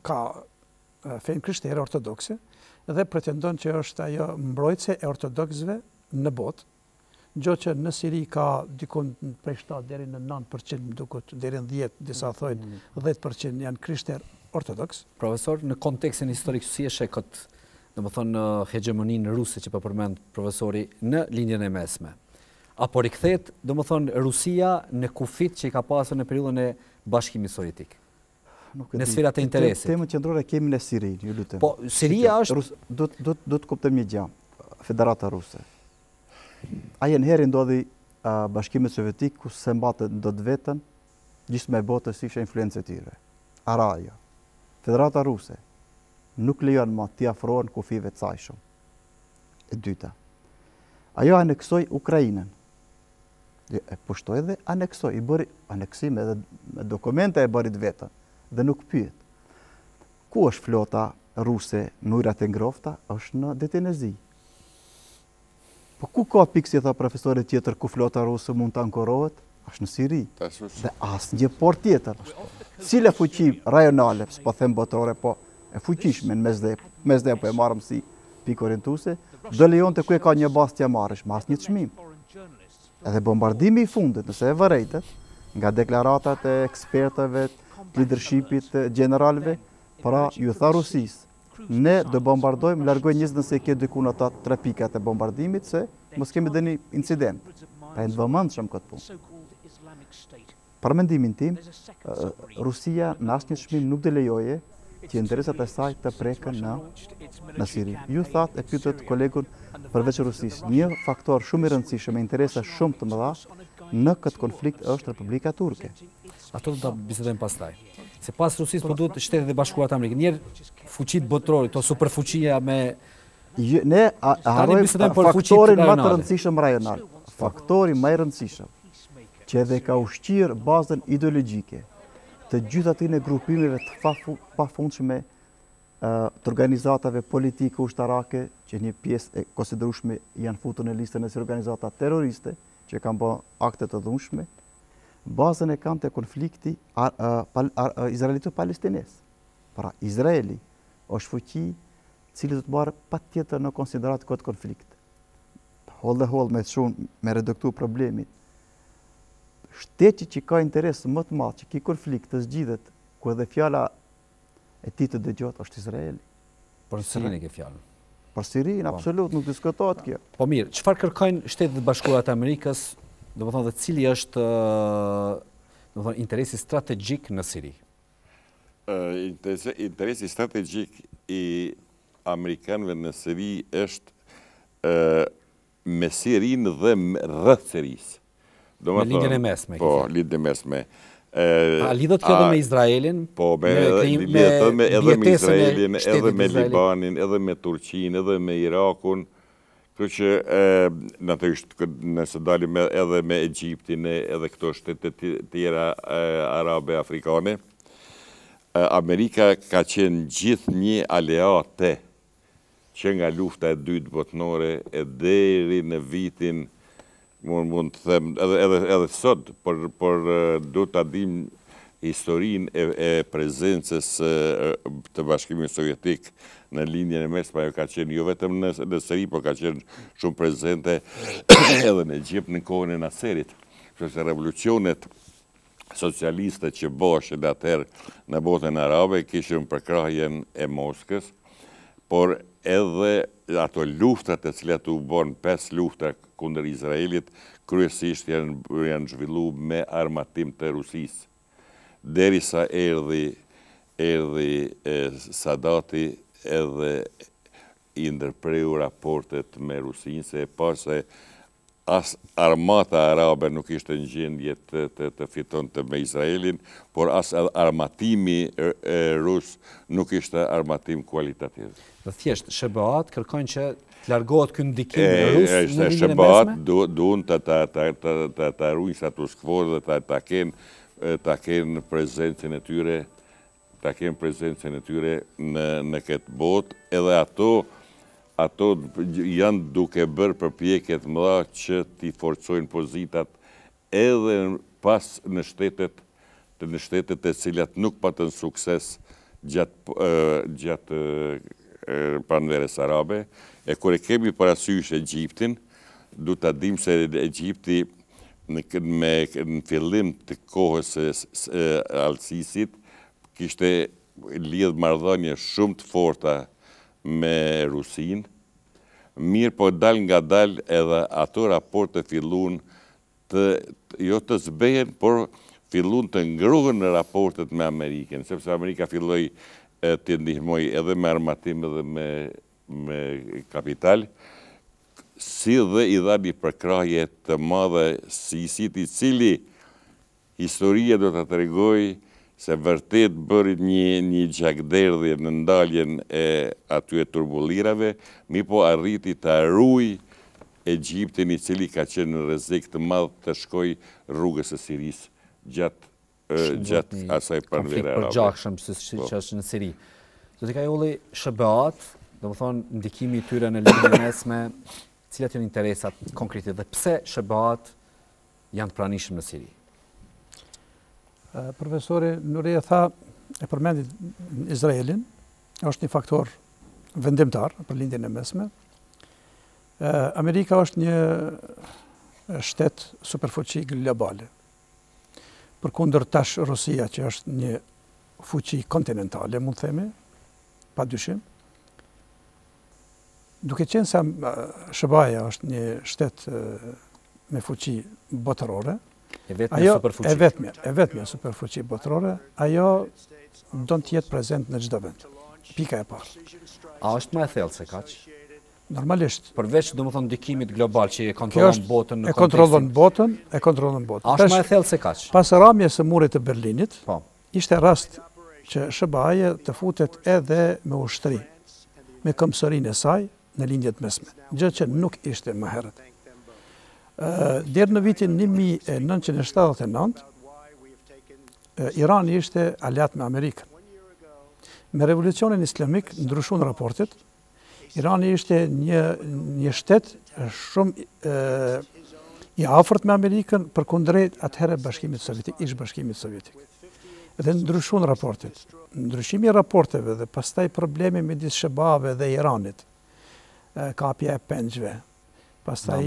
ka fenë krishtere ortodokse dhe pretendon që është ajo mbrojtëse e ortodoksëve në botë. Gjo që në Siri ka dikon prej 7 deri në 9%, duket deri në 10, disa thojnë 10% janë krishterë ortodoks. Profesor, në kontekstin historik si e sheh këtë, domethënë hegemoninë ruse që po përmend profesori në linjën e mesme? Apo rikthehet domethënë Rusia në kufit që i ka pasur në periudhën e Bashkimit Sovjetik? Në sferat e interesit. Temën qendrore kemi në Siri, ju lutem. Po, Siria është do të kuptojmë një gjë. Federata Ruse. Ai një herë ndodhi Bashkimi Sovjetik ku se mbatën do të vetën gjysmë e botës ishte influencë e tyre. Araja. Federata Ruse nuk lejon më të afrohen kufive të saj shumë. E dyta. Ajo aneksoi Ukrainën. E pushtoi dhe aneksoi, i bëri aneksim edhe me dokumente e bëri të vetën dhe nuk pyet. Ku është flota ruse në ujrat e ngrofta? Është në detin e zi. Po ku ka pikë, si tha profesori tjetër, ku flota ruse mund të ankorohet? Është në Siri. Dhe asnjë port tjetër. Cile fuqi rajonale, s'po them botërore, po e fuqishme në mesdhe po e marrëm si pikë orientuese, do lejonte ku e ka një bazë t'ja marrësh, me asnjë çmim. Edhe bombardimi i fundit, nëse e vërejtet, nga deklaratat e ekspertëve, leadershipit generalve, pra ju tha Rusisë, ne do bombardojmë, largoj 20 nëse ke dikun ata 3 pikat e bombardimit, se mos kemi dhe një incident. Pa e në vëmëndshëm këtë punë. Për mendimin tim, Rusia në asnjë çmim nuk do lejoje që interesat e saj të preken në Siri. Ju thatë, e pyetët kolegun përveç Rusisë, një faktor shumë i rëndësishëm me interesa shumë të mëdha në këtë konflikt është Republika Turke. Ato do ta bisedojmë pastaj. Se pas Rusisë po duhet Shtetet e Bashkuara të Amerikës. Njerë fuqitë botërore, këto superfuqia me ne harrojmë faktorin më të rëndësishëm rajonal. Faktori më i rëndësishëm që edhe ka ushqyer bazën ideologjike të gjithë atyre grupimeve të pafundshme të organizatave politike ushtarake që një pjesë e konsiderueshme janë futur në listën e organizata terroriste që kanë bërë akte të dhunshme. Bazën e kanë të konflikti izraelito-palestines. Pra, Izraeli është fuqi cili do të marrë patjetër në konsiderat këtë konflikt. Holl me shumë me reduktu problemin. Shteti që ka interes më të madh që ky konflikt të zgjidhet, ku edhe fjala e tij të dëgjohet është Izraeli. Por Sirinë ke fjalën. Por Sirinë absolut nuk diskutohet kjo. Po mirë, çfarë kërkojnë Shtetet e Bashkuara të Amerikës, domethënë dhe cili është domethënë interesi strategjik në Siri? Interesi strategjik i amerikanëve në Siri është me Sirinë dhe rreth Sirisë. Me linjën e mesme. Po, linjën e mesme. A lidhët kjo dhe me Izraelin? Po, edhe me Izraelin, edhe me Libanin, edhe me Turqinë, edhe me Irakun. Kërë që natyrisht nëse dalim edhe me Egjiptin, edhe këto shtetet tjera arabe, afrikane, Amerika ka qenë gjithë një aleate që nga lufta e dytë botnore e deri në vitin mund të them edhe sot, por do ta dim historinë e prezencës të Bashkimit Sovjetik në linjën e mesme. Ajo ka qenë jo vetëm në Siri, por ka qenë shumë prezente edhe në Egjipt në kohën e Nasserit. Sepse revolucionet socialiste që boshin atëherë në botën arabe kishin përkrahjen e Moskës, por edhe ato luftat e cilat u bën 5 lufta kundër Izraelit, kryesisht janë zhvilluar me armatim të Rusisë. Derisa erdhi Sadati edhe i ndërpreu raportet me Rusinë, se se as armata arabe nuk ishte në gjendje të fitonte me Izraelin, por as armatimi rus nuk ishte armatim kualitativ. Dhe thjesht, SBA-t kërkojnë që të largohet ky ndikim rus në linjën e mesme? SBA-t duan të ruajnë status quo dhe ta kenë prezencën e tyre, në këtë botë, edhe ato janë duke bërë përpjekje të mëdha që t'i forcojnë pozitat edhe pas në shtetet e cilat nuk patën sukses gjatë pranverës arabe. E kur e kemi parasysh Egjiptin, du të dim se Egjipti në fillim të kohës Al-Sisit kishte lidh marrëdhënie shumë të forta me Rusin, mirë po dal nga dal edhe ato raporte fillun jo të zbehen, por fillun të ngruhen në raportet me Amerikën, sepse Amerika filloi të ndihmoj edhe me armatim edhe me kapital, si dhe i dha një përkrahje të madhe Sisit, i cili historia do të tregoj se vërtet bëri një gjakderdhje në ndaljen e atyre turbullirave, mi po arriti të ruaj Egjiptin, i cili ka qenë në rrezik të madh të shkoj rrugës së Sirisë gjatë asaj pranvere arabe. Përgjakshëm që është në Siri. Zoti Kajolli, SBA-t, domethënë ndikimi i tyre në lidhje mesme, cilat janë interesat konkrete dhe pse SBA-t janë të pranishëm në Siri? Profesori Nuria e përmendi Izraelin, është një faktor vendimtar për lindjen e mesme. Amerika është një shtet superfuqi globale. Përkundër tash Rusia, që është një fuqi kontinentale, mund të themi, pa dyshim. Duke qenë se SBA-ja është një shtet me fuqi botërore, e vetmja superfuqi botërore, ajo do të jetë prezent në çdo vend. Pika e parë. A është më e thellë se kaq? Normalisht. Përveç domethënë ndikimit global që e kontrollon botën në kontekstin. E kontrollon botën. A është më e thellë se kaq? Pas rrahjes së murit të Berlinit, ishte rast që SBA-ja të futet edhe me ushtri, me këmbësorinë e saj në lindjet mesme, gjë që nuk ishte më herët. Deri në vitin 1979, Irani ishte aleat me Amerikën. Me revolucionin islamik ndryshun raportet. Irani ishte një shtet shumë i afërt me Amerikën përkundrejt atëherë Bashkimit Sovjetik, ish Bashkimit Sovjetik. Dhe ndryshun raportet. Ndryshimi i raporteve dhe pastaj problemi midis SBA-ve dhe Iranit, kapja e pengjve, pastaj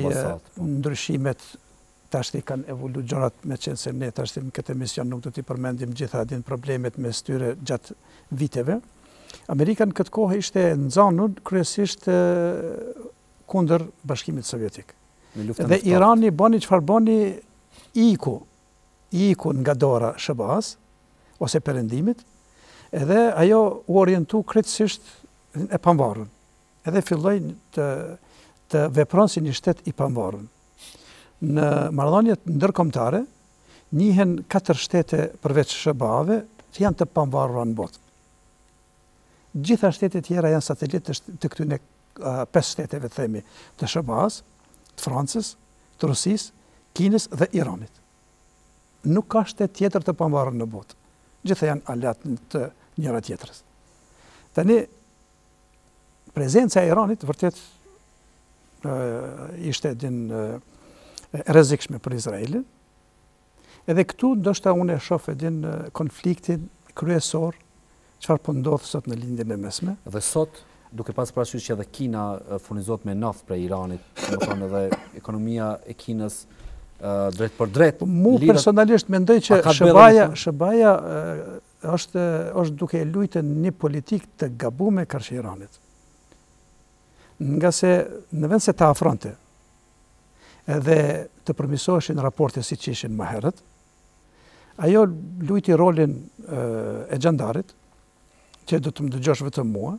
ndryshimet tashti kanë evolu gjërat, me qenë se ne tashti në këtë emision nuk do t'i përmendim gjitha din problemet me styre gjatë viteve. Amerika në këtë kohë ishte nxanur kryesisht kundër Bashkimit Sovjetik. Dhe Irani bani çfarë bani, iku nga dora SBA-s ose perëndimit, edhe ajo u orientu krejtësisht e pavarur. Edhe filloi të vepron si një shtet i pavarur. Në marrëdhëniet ndërkombëtare njihen 4 shtete përveç SBA-ve që janë të pavarura në botë. Gjitha shtetet tjera janë satelitë të këtyre 5 shteteve të themi, të SBA-s, të Francës, të Rusisë, Kinës dhe Iranit. Nuk ka shtet tjetër të pavarur në botë. Gjitha janë aleat të njëra tjetrës. Tani prezenca e Iranit vërtet ishte rrezikshme për Izraelin. Edhe këtu ndoshta unë e shoh edin konfliktin kryesor çfarë po ndodh sot në lindjen e mesme. Dhe sot, duke pas parasysh që edhe Kina furnizohet me naftë prej Iranit, domethënë edhe ekonomia e Kinës drejt për drejt. Mu personalisht mendoj që SBA-ja është duke luajtur një politikë të gabuar kërkë Iranit. Nga se në vend se të afronte edhe të përmirësoheshin raporte siç ishin më herët, ajo luajti rolin e xhandarit, që do të më dëgjosh vetëm mua,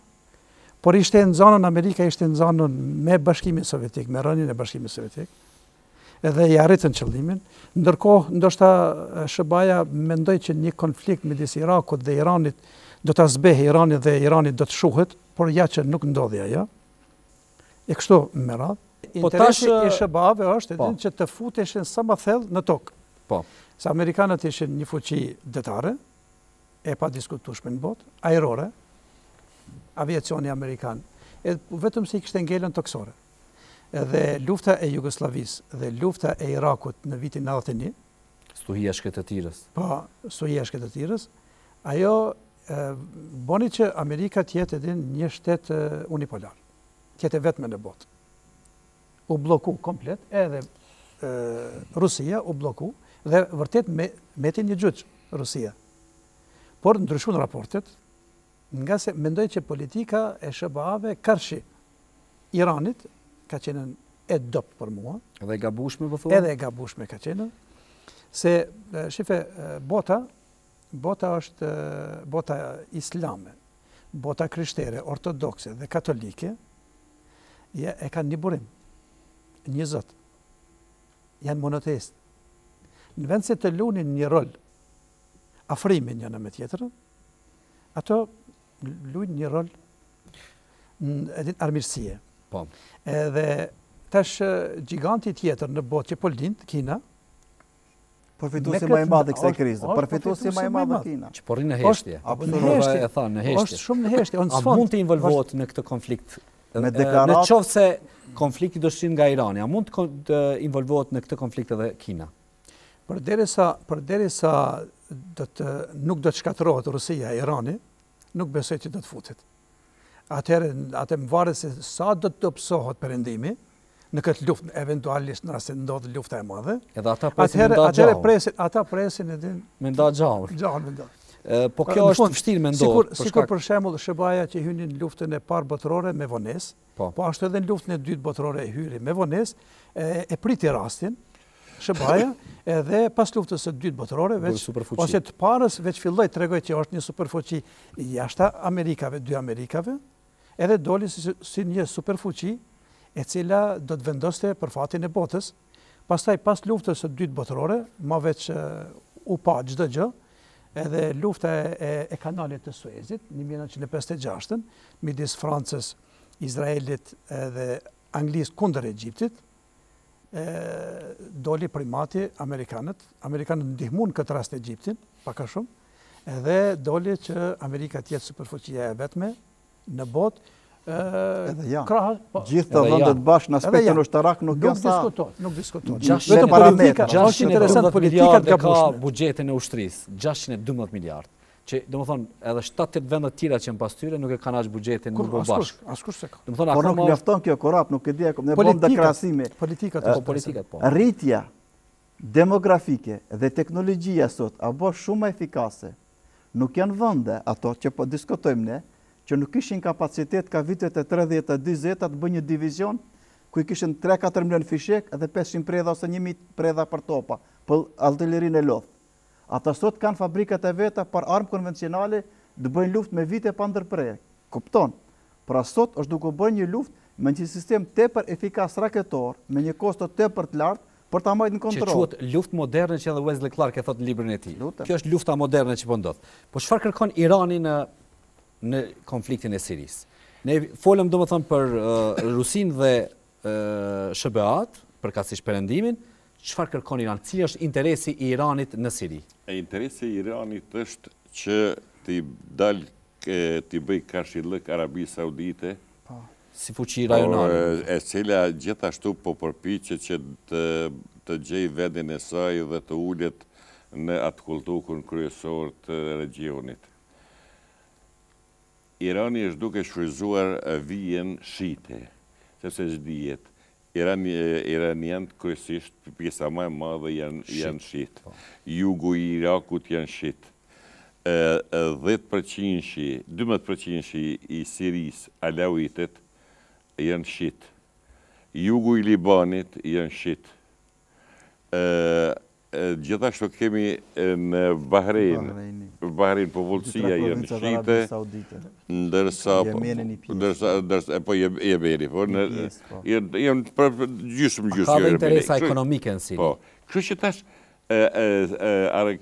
por ishte nxanur Amerika, ishte nxanur me Bashkimin Sovjetik, me rënien e Bashkimit Sovjetik, edhe i arritën qëllimin. Ndërkohë, ndoshta SBA-ja mendoi që një konflikt midis Irakut dhe Iranit do ta zbehej Iranin dhe Irani do të shuhet, por ja që nuk ndodhi ajo. E kështu me radhë. Interesi i SBA-ve është edhe që të futeshin sa më thellë në tokë. Se amerikanët ishin një fuqi detare, e pa diskutueshme në botë, ajrore, aviacioni amerikan, vetëm se i kishte ngelën toksore. Edhe lufta e Jugosllavisë dhe lufta e Irakut në vitin 91, stuhia e shkretëtirës. Po, stuhia e shkretëtirës, ajo boni që Amerika të jetë edhe një shtet unipolar, të jetë vetme në botë. u bloku komplet, edhe Rusia u bloku, dhe vërtet meti një gjyq Rusia. Por ndryshun raportet, nga se mendoj që politika e SBA-ve karshi Iranit ka qenë e dopë për mua. Edhe e gabushme, po thua? Edhe e gabushme ka qenë. Se, shife, bota është bota islame, bota krishtere, ortodokse dhe katolike, e kanë një burim, një zot, janë monoteist. Në vend se të lunin një rol, afrimin njëna me tjetërën, ato luin një rol në armirësie. Edhe tash giganti tjetër në botë që po lind, Kina, përfituesi më i madh i kësaj krize, përfituesi më i madh Kina. Që po rrin në heshtje. Absolutisht. E tha në heshtje. Është shumë në heshtje. A mund të involvohet në këtë konflikt? Me deklaratë. Në qoftë se konflikti do shtin nga Irani, a mund të involvohet në këtë konflikt edhe Kina? Përderisa nuk do të shkatërrohet Rusia e Irani, nuk besoj që do të futet. Atëherë më varet se sa do të dobësohet perëndimi në këtë luftë, eventualisht në rast se ndodh lufta e madhe. Edhe ata presin me nda gjallë. Ata presin edhin me nda gjallë. Gjallë me nda. Po kjo është vështirë me ndodh. Sikur për shembull SBA-ja që hynin në luftën e parë botërore me vonesë, po ashtu edhe në luftën e dytë botërore e hyri me vonesë, e priti rastin SBA-ja, edhe pas luftës së dytë botërore, ose të parës veç filloi tregoj që është një superfuqi jashtë Amerikave, dy Amerikave, edhe doli si një superfuqi e cila do të vendoste për fatin e botës. Pastaj pas luftës së dytë botërore, ma veç u pa çdo gjë, edhe lufta e kanalit të Suezit, në 1956, midis Francës, Izraelit dhe Anglisë kundër Egjiptit, doli primati Amerikanët. Amerikanët ndihmuan këtë rast Egjiptin, pak a shumë, edhe doli që Amerika të jetë superfuqia e vetme në botë. Edhe ja, gjithë të vendet bashkë në aspektin ushtarak nuk janë sa... Nuk diskutohet. Vetëm parametra. Është interesant politikat ka buxhetin e ushtrisë, 612 miliardë. Që domethënë edhe 7-8 vende të tjera që janë pas tyre nuk e kanë as buxhetin nuk bën bashkë. Askush se ka. Domethënë por nuk mjafton kjo korrap, nuk e di, ne bëjmë krahasime. Politikat po. Rritja demografike dhe teknologjia sot a bë shumë efikase. Nuk janë vende ato që po diskutojmë ne, që nuk kishin kapacitet ka vitet e 30-40 të bëjnë një divizion, ku i kishin 3-4 milion fishek edhe 500 predha ose 1000 predha për topa, për artillerinë e lodhë. Ata sot kanë fabrikat e veta për armë konvencionale dhe bëjnë luft me vite pa ndërprerje. Kupton? Pra sot është duke bërë një luft me një sistem tepër efikas raketor, me një kosto tepër të lartë, për ta marrë në kontroll. Që quhet luftë moderne që edhe Wesley Clark e thot në librin e tij. Kjo është lufta moderne që po ndodh. Po çfarë kërkon Irani në konfliktin e Sirisë? Ne folëm domethënë për Rusinë dhe SBA-t, përkatësisht perëndimin, çfarë kërkon Irani? Cili është interesi i Iranit në Siri? Interesi i Iranit është që t'i bëj karshillëk Arabisë Saudite, si fuqi rajonale, e cila gjithashtu po përpiqet që të gjej vendin e saj dhe të ulet në atë kulturën kryesor të regionit. Irani është duke shfrytzuar vijen shite, sepse ç'dihet, iranianët kryesisht pjesa më e madhe janë shit. Jugu i Irakut janë shit. 12% i Sirisë alauitet janë shit. Jugu i Libanit janë shit. Gjithashtu kemi në Bahrein popullsia janë shite, ndërsa po Jemeni, janë gjysmë. Ka dhe interesa ekonomike në Siri. Po, kështu që tash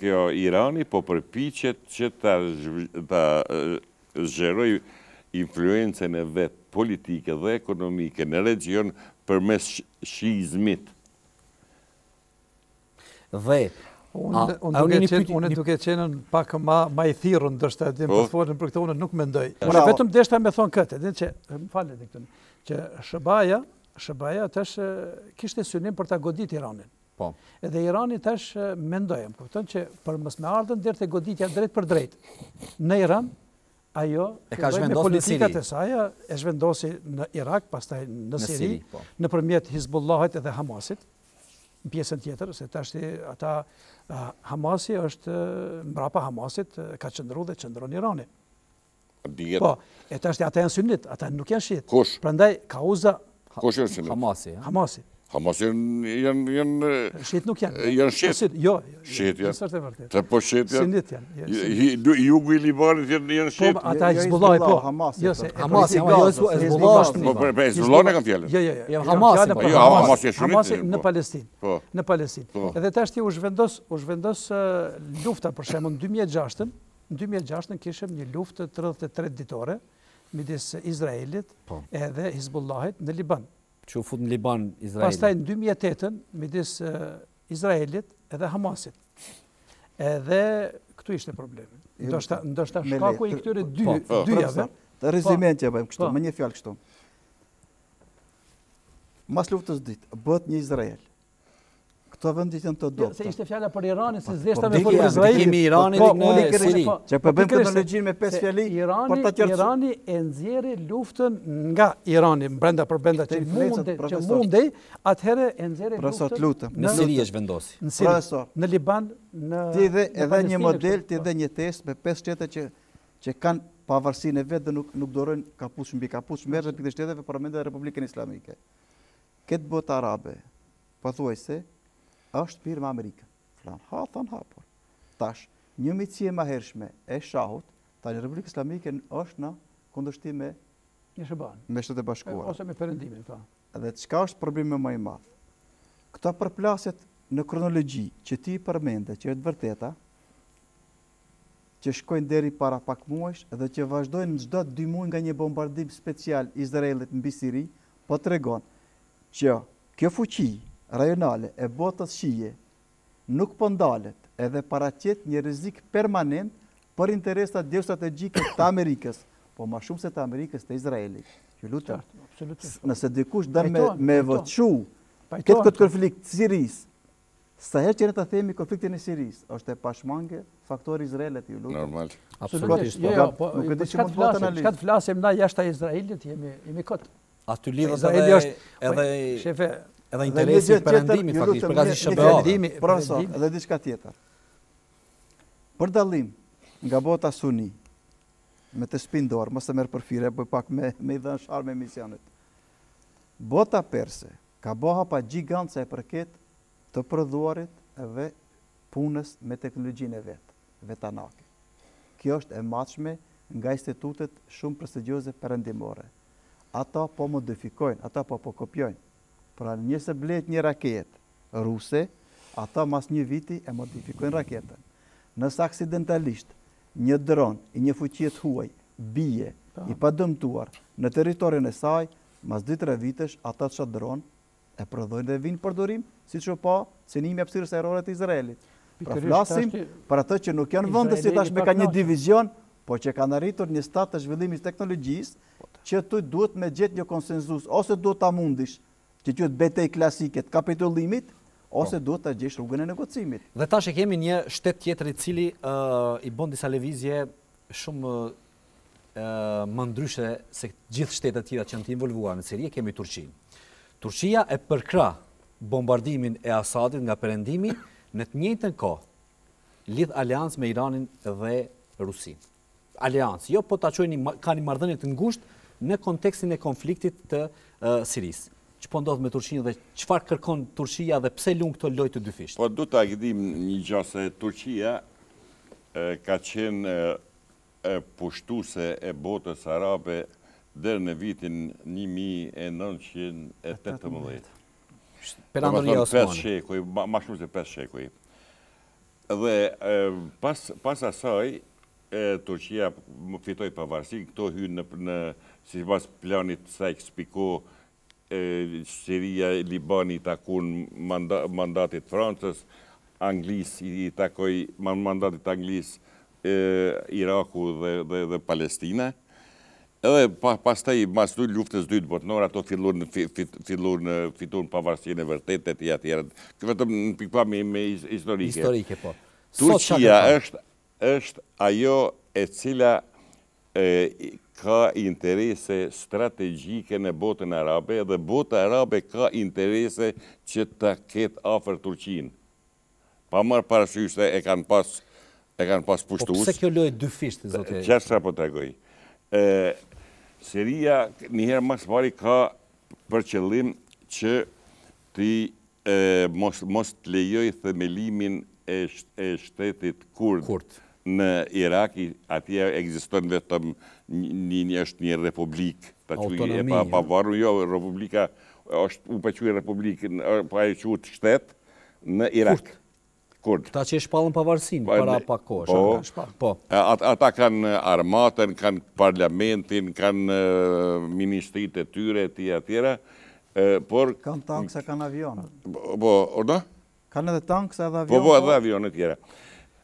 kjo Irani po përpiqet që ta zgjeroj influencën e vet politike dhe ekonomike në region përmes shizmit. Dhe unë duke qenë pak ma i thirrën, ndoshta të më folën për këtë, unë nuk mendoj. Unë vetëm deshta me thonë këtë, që më falet këtu, që SBA-ja tash kishte synim për ta godit Iranin. Po. Edhe Irani tash mendoj, kupton që për mësmeardhën deri te goditja drejt për drejt në Iran Ajo, me politikat e saj, e zhvendosi në Irak, pastaj në Siri, nëpërmjet Hizbullahit edhe Hamasit, në pjesën tjetër, se tashti ata Hamasi është mbrapa Hamasit ka qëndru dhe qëndron Irani. Po, e tashti ata janë sunit, ata nuk janë shit. Kush? Prandaj kauza Kush janë sunit? Hamasi. Hamasi janë... Shit nuk janë. Janë shit? Jo, shit janë. Nësë është e vërtet. Të po shit janë? Sunit janë. Jugu i Libanit janë shit? Po, ata Hizbullahi, po. Hamasi, Hizbullahi është një. Hizbullahi në kam fjallën? Jo, Hamasi është Hamasi sunit? në Palestinë. Në Palestinë. Edhe tashti u zhvendos lufta, për shembull, në 2006 kishim një luftë 33 ditore midis Izraelit edhe Hizbullahit në Liban. Që u fut në Liban, Izraelit. Pastaj në 2008 midis Izraelit edhe Hamasit. Edhe këtu ishte problemi. Ndoshta shkaku i këtyre dyjave. Të rezimen që bëjmë kështu, me një fjalë kështu. Mas luftës ditë, bëhet një Izrael. Këto vendit janë të dopta. Se ishte fjala për Iranin, se zeshta me për Izraelit. Kemi Iranin në Siri. Që bëjmë teknologjinë me 5 fjali, për ta qartësuar. Irani e nxjerri luftën nga Irani, brenda që mundej, atëherë e nxjerri luftën në Siri është vendosi. Në Siri, në Liban, në ti edhe një model, ti edhe një test me 5 shtete që kanë pavarësinë e vetë dhe nuk dorojnë kapuç mbi kapuç, merret pikë shteteve parlamentit e Republikën Islamike. Këtë botë arabe, pothuajse është pirë me Amerikën. Thon hapur. Tash, një mitësie ma hershme e shahut, tani Republika Islamike është në kundërshtim me Shtetet e Bashkuara. Ose me Perëndimin, po. Dhe çka është problemi më i madh? Këto përplasjet në kronologji që ti përmende, që është vërteta, që shkojnë deri para pak muajsh dhe që vazhdojnë në çdo 2 muaj nga një bombardim special Izraelit mbi Siri, po tregon që kjo fuqi rajonale e botës shije nuk po ndalet edhe paraqet një rrezik permanent për interesat geostrategjike të Amerikës, po më shumë se të Amerikës të Izraelit. Ju lutem. Nëse dikush dën me voçu këtë konflikt Siris, sa herë që ne ta themi konfliktin e Siris, është e pashmange faktori Izraelit, ju lutem. Normal. Absolutisht. Nuk e di çfarë flasim. Çka të flasim na jashtë Izraelit, jemi kot. Aty lidhet edhe interesi perëndimit faktikisht, përkatësi SBA. Profesor, edhe diçka tjetër. Për dallim nga bota suni, me të spindor, mos e merr për fire, bëj pak me i dhënë sharm emisionit. Bota perse ka bë hapa gjigant sa e përket të prodhuarit dhe punës me teknologjinë e vetanake. Kjo është e matshme nga institutet shumë prestigjioze perëndimore. Ata po modifikojnë, ata po kopjojnë. Pra nëse blet një raketë ruse, ata mas një viti e modifikojnë raketën. Nëse aksidentalisht një dron i një fuqie të huaj bie i padëmtuar në territorin e saj, mas 2-3 vitesh ata çdo dron e prodhojnë dhe vinë përdorim, siç u pa cenimi hapësirës ajrore të Izraelit. Pra flasim për ato që nuk janë vende si tashmë ka një divizion, po që kanë arritur një stad të zhvillimit teknologjisë, që tu duhet me gjetë një konsenzus, ose duhet ta mundish që quhet betejë klasike të kapitullimit, ose duhet ta gjesh rrugën e negocimit. Dhe tash e kemi një shtet tjetër i cili i bën disa lëvizje shumë më ndryshe se gjithë shtetet tjera që janë të involvuara në Siri, kemi Turqinë. Turqia e përkrah bombardimin e Asadit nga perëndimi, në të njëjtën kohë lidh aleancë me Iranin dhe Rusinë. Aleancë, jo po ta çojnë kanë një marrëdhënie të ngushtë në kontekstin e konfliktit të Sirisë. Ç'po ndodh me Turqinë dhe çfarë kërkon Turqia dhe pse lun këto lojë të dyfisht? Po du ta dim një gjë se Turqia ka qenë pushtuese e botës arabe deri në vitin 1918. Perandoria Osmane. 5 shekuj, më shumë se 5 shekuj. Dhe pas asaj Turqia fitoi pavarësi, këto hynë në sipas planit Sykes-Picot, Siria, Libani i takon mandatit Francës, Anglis i takoi mandatit Anglis, Iraku dhe Palestina. Edhe pastaj mas luftës dytë botërore ato fillon pavarësinë e vërtetë e tjera. Vetëm në pikpamje me historike. Historike po. Turqia është ajo e cila ka interese strategjike në botën arabe dhe bota arabe ka interese që të ketë afër Turqinë. Pa marrë parasysh se e kanë pas pushtues. Po pse kjo lojë dyfisht, zote? Çfarë po tregoj? Siria njëherë mas pari ka për qëllim që ti mos të lejoj themelimin e shtetit kurd në Irak. Atje ekziston vetëm është një republikë, e pavarur, jo, republika është u quhet republikë, po ajo quhet shtet në Irak. Kurd. Ta që e shpallën pavarësinë para pak kohësh. Po. Ata kanë armatën, kanë parlamentin, kanë ministritë e tyre, etj. Por kanë tanksa, kanë avione. Po, ordo? Kanë edhe tanksa edhe avione. Po, edhe avione tjera.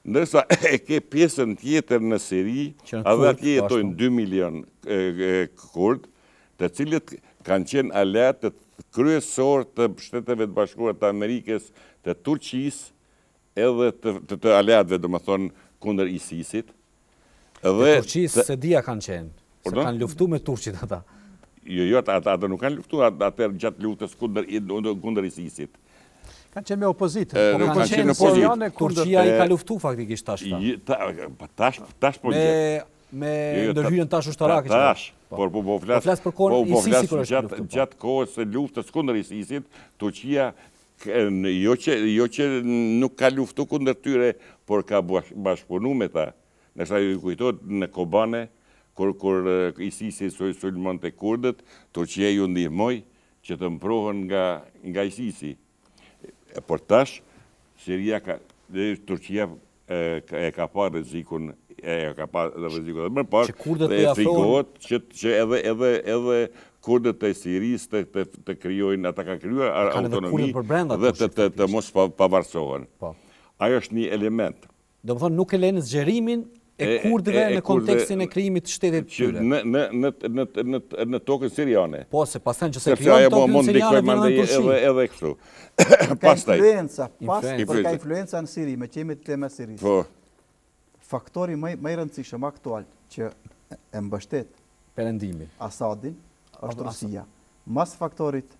Ndërsa e ke pjesën tjetër në Siri, edhe atje jetojnë 2 milion kurd, të cilët kanë qenë aleat kryesor të Shteteve të Bashkuara të Amerikës, të Turqisë, edhe të aleatve, do më thonë, kundër ISIS-it. Turqisë se dia kanë qenë, se kanë luftu me turqit ata. Jo, ata nuk kanë luftu atër gjatë luftës kundër ISIS-it. Kanë qenë me opozitë. Kanë qenë me opozitë. Turqia i ka luftu faktikisht tash. Tash po gjithë. Me ndërhyrjen tash ushtarake. Tash, por po flasë për kohën ISIS-it kur është luftu. Gjatë kohës e luftës kundër ISIS-it, Turqia jo që nuk ka luftu kundër tyre, por ka bashkëpunu me ta. Nësa ju kujtojt në Kobane, kur ISIS-i sulmon të kurdët, Turqia ju ndihmoj që të mprohen nga ISIS-i. Por tash, Turqia e ka pa rrezikun, dhe më parë, dhe e frigohet që edhe kurdët e Siris të kryojnë, ata ka kryuar autonomi dhe të mos pavarësohen. Ajo është një element. Do më thonë nuk e lenë zgjerimin e kurdëve në kontekstin e krijimit të shtetit tyre. Në tokën siriane. Po, se pasen që se krijon tokën siriane vjen në Turqi. Edhe kështu. Ka influenca në Siri, me qemi të tema Sirisë. Faktori më i rëndësishëm aktual që e mbështet perëndimin Asadin është Rusia. Mas faktorit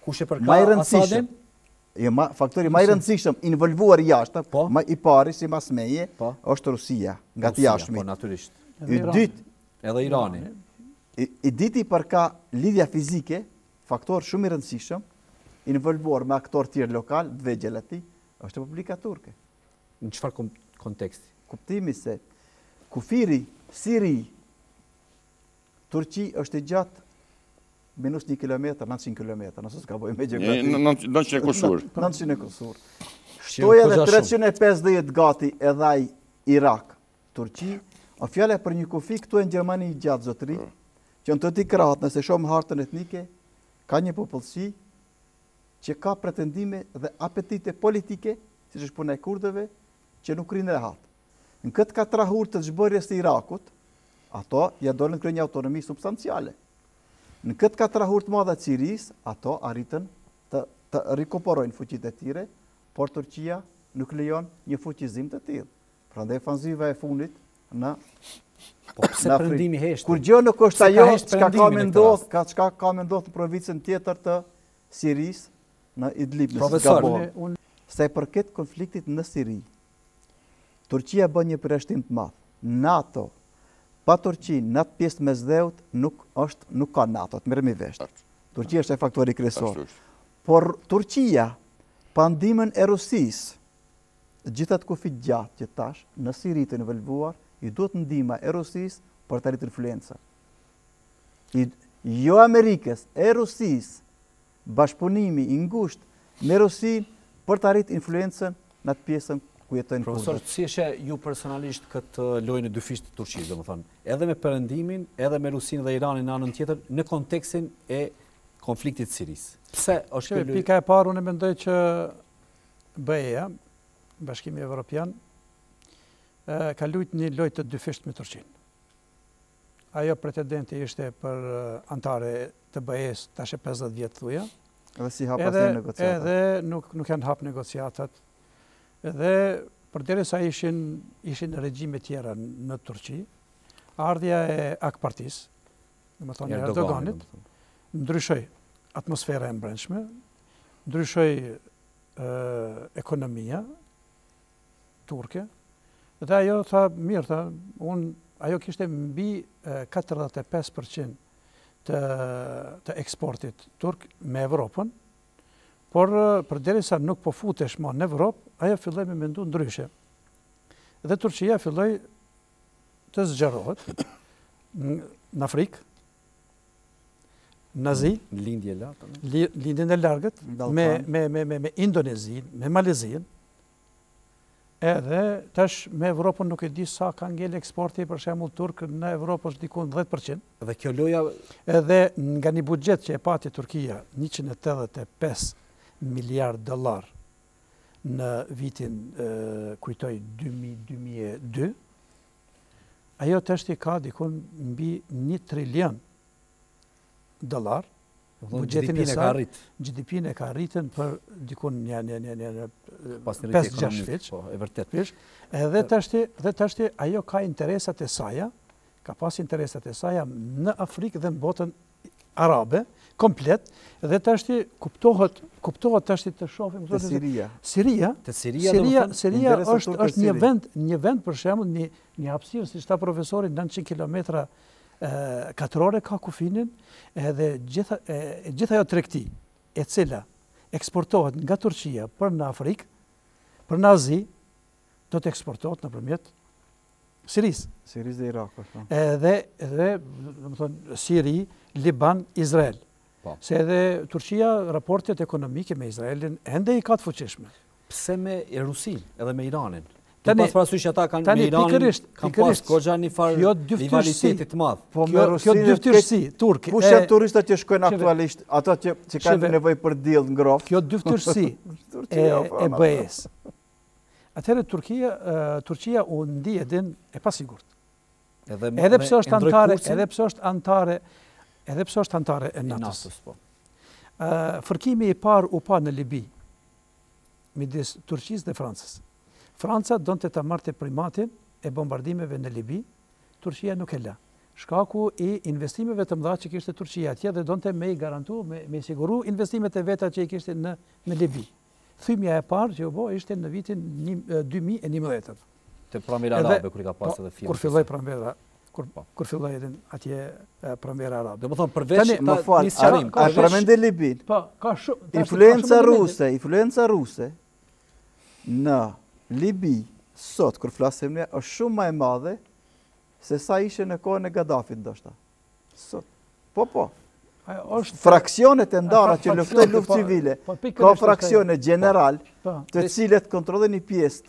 kush e përka Asadin? Faktori më i rëndësishëm involvuar jashtë, më i pari si masmeje, është Rusia, nga të jashtëmi. Po, natyrisht. Edhe Irani. I diti përka lidhja fizike, faktor shumë i rëndësishëm, involvuar me aktor tjerë lokal, dvegjel ati, është Republika Turke. Në çfarë konteksti? Kuptimi se kufiri, Siri, Turqi është i gjatë minus 1 kilometër, 900 kilometër, nëse s'ka bojë me gjeografi. 900 kusur. 900 kusur. Shtoja dhe 350 gati edhe Irak, Turqi, o fjale për një kufi këtu e në Gjermani i gjatë zotëri, që në të ti kratë, nëse shumë hartën etnike, ka një popullsi që ka pretendime dhe apetite politike, si që shpuna e kurdëve, që nuk rinë rehat. Në këtë ka trahur të zhbërjes të Irakut, ato ja dolën kërë një autonomi substanciale. Në këtë ka trahur të madhe Siris, ato arritën të rikoporojnë fuqitë e tire, por Turqia nuk lejon një fuqizim të tillë. Prandaj ofanziva e fundit në perëndimi heshtë. Kur gjë nuk është ajo çka ka me ndodhur në provincën tjetër të Siris, në Idlib, në Gabon. Sa i përket konfliktit në Siri, Turqia bën një përjashtim të madh. NATO pa Turqi në atë pjesë mesdheut nuk ka NATO, të merremi vesh. Turqia është faktori kryesor. Por Turqia pa ndihmën e Rusisë, gjithat kufit gjatë që tash në Siri të involvuar, i duhet ndihma e Rusisë për të arritur influencën. Jo Amerikës, e Rusisë, bashkëpunimi i ngushtë me Rusinë për të arritur influencën në atë pjesën ku jetojnë kurdët. Profesor, si eshe ju personalisht këtë lojën e dyfisht të Turqisë, domethënë, edhe me perëndimin, edhe me Rusinë dhe Iranin në anën tjetër, në kontekstin e konfliktit Siris. Pse është kjo lojë? Pika e parë, unë mendoj që BE-ja, Bashkimi Evropian, ka luajtur një lojë të dyfisht me Turqinë. Ajo pretendenti ishte për antare të BE-s tash 50 vjet thuja. Edhe si hap asnjë negociatat. Edhe nuk janë hap negociatat. Edhe përderisa ishin regjime tjera në Turqi, ardhja e AK-partisë, dhe më thonë Erdoganit, ndryshoj atmosfera e mbrëmshme, ndryshoj ekonomia turke, dhe ajo tha, mirë, ajo kishte mbi 45% të eksportit turk me Evropën, por përderisa nuk po futesh më në Evropë, ajo filloi me mendu ndryshe. Dhe Turqia filloi të zgjerohet në Afrikë, në Azi, lindjen e largët, me Indonezinë, me Malezinë, edhe tash me Evropën nuk e di sa ka ngel eksporti për shembull turk në Evropë është diku 10%. Dhe kjo loja edhe nga një buxhet që e pati Turqia 185 miliard dollar në vitin kujtoj 2002, ajo tash ka diku mbi 1 trilion dollar. GDP-n e ka rritën për dikun një 5-6 fiq. Edhe tashti ajo ka interesat e saja, ka pas interesat e saja në Afrikë dhe në botën arabe, komplet, dhe tashti kuptohet tashti të shohim të Siria. Siria është një vend për shembull, një hapësirë, siç tha profesori, 900 kilometra katrore ka kufinin, edhe gjitha ajo tregti e cila eksportohet nga Turqia për në Afrikë, për në Azi, do të eksportohet nëpërmjet Sirisë. Sirisë dhe Irak. Edhe Siri, Liban, Izrael. Se edhe Turqia raportet ekonomike me Izraelin ende i ka të fuqishme. Pse me Rusin edhe me Iranin? Të pas parasysh që ata kanë me Iranin, kanë pas goxha një farë rivalitetit të madh. Kjo dyftyrsi turke. Kush janë turistat që shkojnë aktualisht, ata që kanë nevojë për diell ngrohtë? Kjo dyftyrsi e BE-s. Atëherë Turqia u ndihet e pasigurt. Edhe pse është antare e NATO-s. Fërkimi i parë u pa në Libi midis Turqisë dhe Francës. Franca donte ta marrte primatin e bombardimeve në Libi, Turqia nuk e la. Shkaku i investimeve të mëdha që kishte Turqia atje dhe donte me i garantu, me siguru investimet e veta që i kishte në Libi. Thymja e parë që u bë ishte në vitin 2011. Te pranvera arabe kur i ka pas edhe filmi. Kur filloi pranvera, kur filloi edhe atje pranvera arabe. Do të thonë përveç a përmendë Libin. Po, ka shumë influenca ruse në Libi, sot, kër flasim ne, është shumë ma e madhe se sa ishe në kohën e Gaddafit, ndoshta. Sot. Po. Fraksionet e ndara që luftojnë luftë civile, ka fraksionet general të cilet kontrollojnë një pjesë